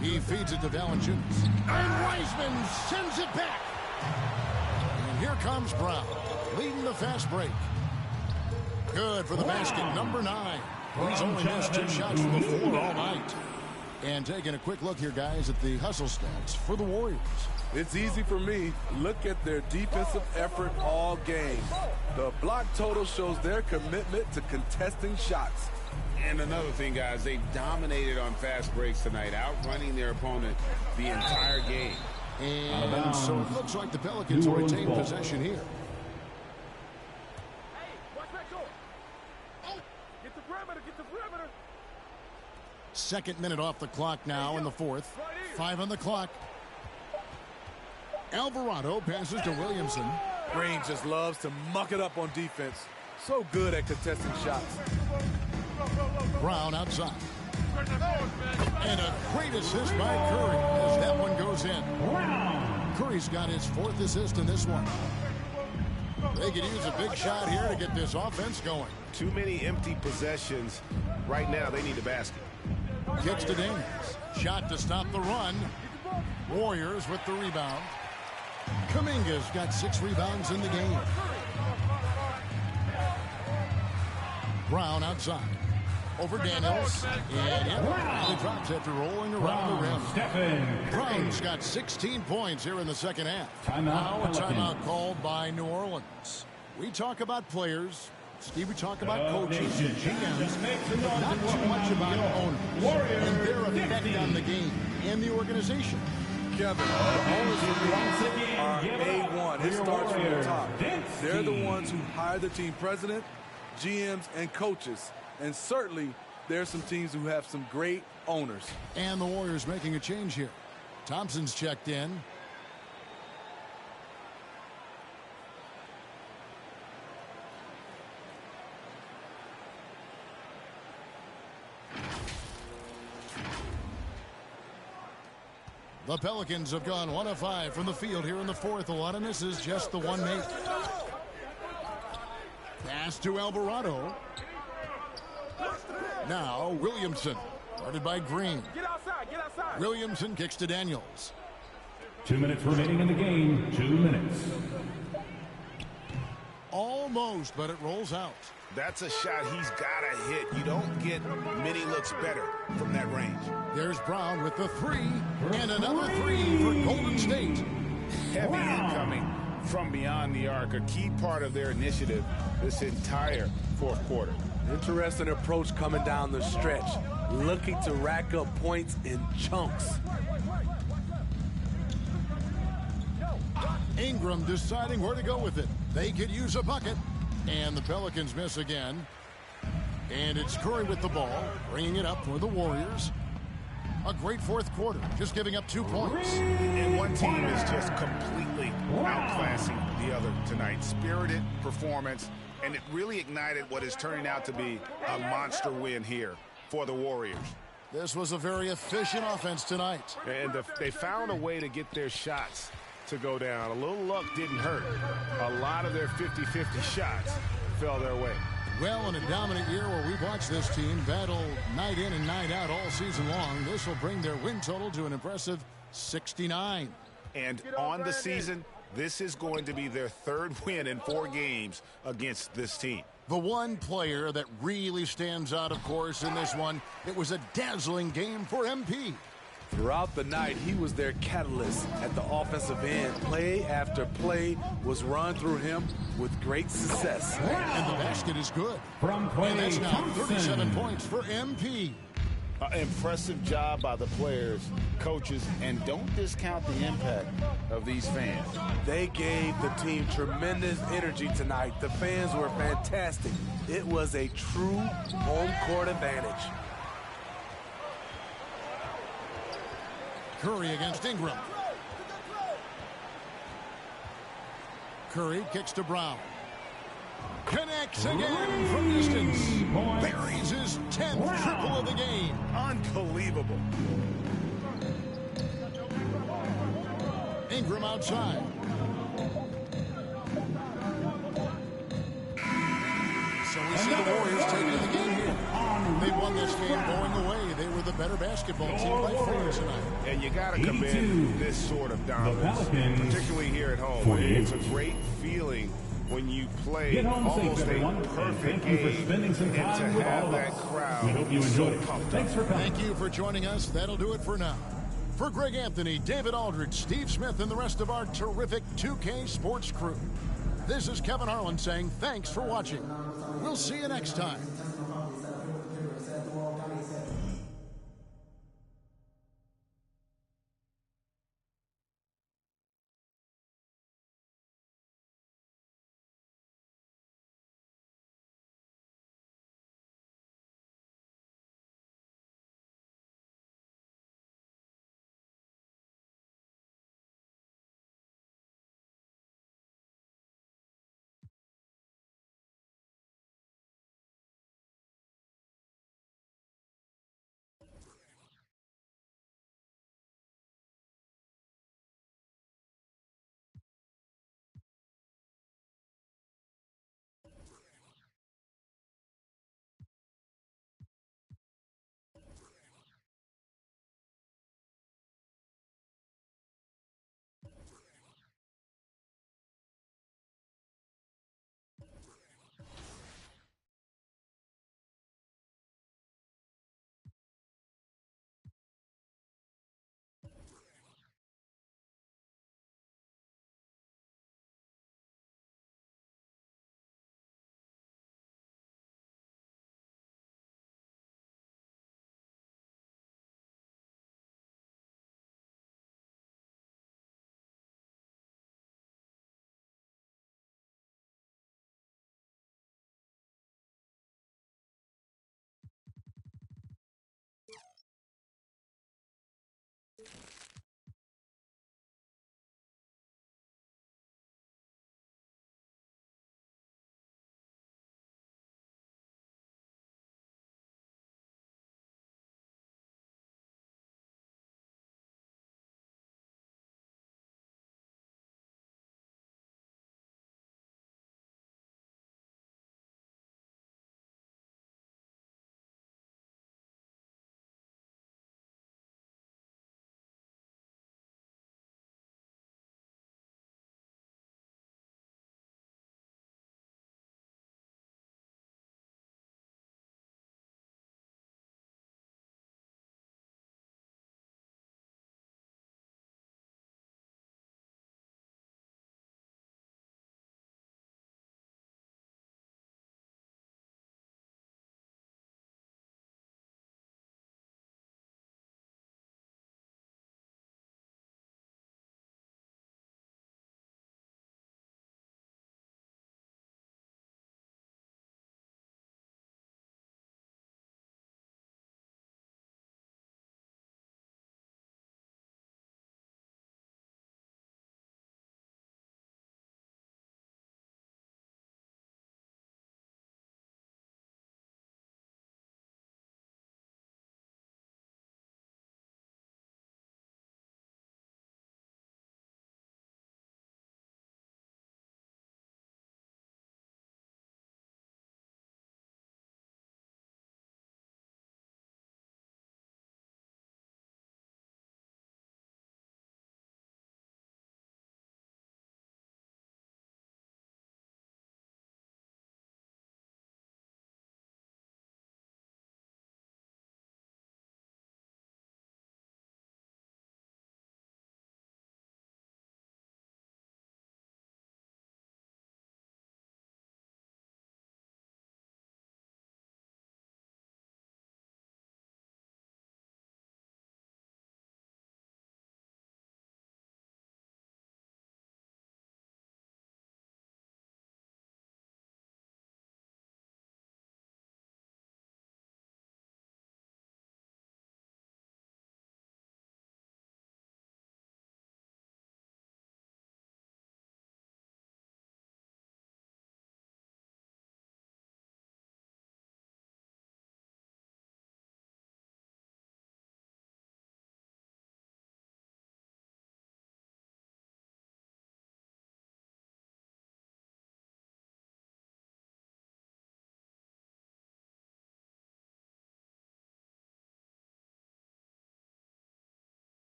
Speaker 9: He feeds it to Valanciunas. And Wiseman sends it back. And here comes Brown, leading the fast break. Good for the basket, number 9. He's only missed 2 shots from the floor all night. And taking a quick look here, guys, at the hustle stats for the Warriors.
Speaker 17: It's easy for me. Look at their defensive effort all game. The block total shows their commitment to contesting shots.
Speaker 10: And another thing, guys, they dominated on fast breaks tonight, outrunning their opponent the entire game.
Speaker 9: And so it looks like the Pelicans will retain possession here.
Speaker 6: Get the perimeter, get the perimeter.
Speaker 9: Second minute off the clock now in the fourth. 5 on the clock. Alvarado passes to Williamson.
Speaker 17: Green just loves to muck it up on defense. So good at contesting shots.
Speaker 9: Brown outside. And a great assist by Curry as that one goes in. Curry's got his 4th assist in this one. They could use a big shot here to get this offense going.
Speaker 1: Too many empty possessions. Right now, they need a basket.
Speaker 9: Kicks to Daniels. Shot to stop the run. Warriors with the rebound. Kuminga's got 6 rebounds in the game. Brown outside. Over Daniels. And he drops after rolling around the rim. Brown's got 16 points here in the second half. Now a timeout called by New Orleans. We talk about players. Steve, we talk about coaches and GMs, but not too much about owners and their effect on the game and the organization.
Speaker 17: Kevin, the owners are A1. It starts from the top. They're the ones who hire the team president, GMs, and coaches. And certainly, there's some teams who have some great owners.
Speaker 9: And the Warriors making a change here. Thompson's checked in. The Pelicans have gone 1 of 5 from the field here in the fourth. A lot of misses, just the one made. Pass to Alvarado. Now Williamson, guarded by Green.
Speaker 6: Get outside, get outside.
Speaker 9: Williamson kicks to Daniels.
Speaker 12: 2 minutes remaining in the game. 2 minutes.
Speaker 9: Almost, but it rolls out.
Speaker 10: That's a shot he's got to hit. You don't get many looks better from that range.
Speaker 9: There's Brown with the 3, and another 3 for Golden State.
Speaker 10: Heavy incoming from beyond the arc, a key part of their initiative this entire fourth quarter.
Speaker 17: Interesting approach coming down the stretch, looking to rack up points in chunks.
Speaker 9: Ingram deciding where to go with it. They could use a bucket. And the Pelicans miss again. And it's Curry with the ball, bringing it up for the Warriors. A great fourth quarter, just giving up 2 points.
Speaker 10: And one team is just completely outclassing the other tonight. Spirited performance, and it really ignited what is turning out to be a monster win here for the Warriors.
Speaker 9: This was a very efficient offense tonight.
Speaker 1: And they found a way to get their shots to go down. A little luck didn't hurt. A lot of their 50-50 shots fell their way.
Speaker 9: Well, in a dominant year where we've watched this team battle night in and night out all season long, this will bring their win total to an impressive 69.
Speaker 10: And on the season, this is going to be their 3rd win in 4 games against this team.
Speaker 9: The one player that really stands out, of course, in this one, it was a dazzling game for MP.
Speaker 17: Throughout the night, he was their catalyst at the offensive end. Play after play was run through him with great success.
Speaker 9: And the basket is good.
Speaker 12: From Clay
Speaker 9: and that's now
Speaker 12: Thompson.
Speaker 9: 37 points for MP.
Speaker 10: Impressive job by the players, coaches, and don't discount the impact of these fans.
Speaker 17: They gave the team tremendous energy tonight. The fans were fantastic. It was a true home court advantage.
Speaker 9: Curry against Ingram. Curry kicks to Brown. Connects again from distance. Buries his 10th triple of the game.
Speaker 10: Unbelievable.
Speaker 9: Ingram outside. So we see the Warriors taking the game here. They won this game going away. They were the better basketball team by 4 tonight.
Speaker 10: And you got to commend this sort of dominance, particularly here at home. It's a great feeling when you play
Speaker 12: Get home safe,
Speaker 10: almost
Speaker 12: everyone.
Speaker 10: a perfect
Speaker 12: Thank you for
Speaker 10: game
Speaker 12: spending some
Speaker 10: and to
Speaker 12: time with all
Speaker 10: have
Speaker 12: of
Speaker 10: that
Speaker 12: us.
Speaker 10: crowd
Speaker 12: We hope you
Speaker 10: so
Speaker 12: enjoyed it.
Speaker 10: pumped
Speaker 12: Thanks
Speaker 10: up.
Speaker 12: for coming.
Speaker 9: Thank you for joining us. That'll do it for now. For Greg Anthony, David Aldridge, Steve Smith, and the rest of our terrific 2K Sports crew, this is Kevin Harlan saying thanks for watching. We'll see you next time.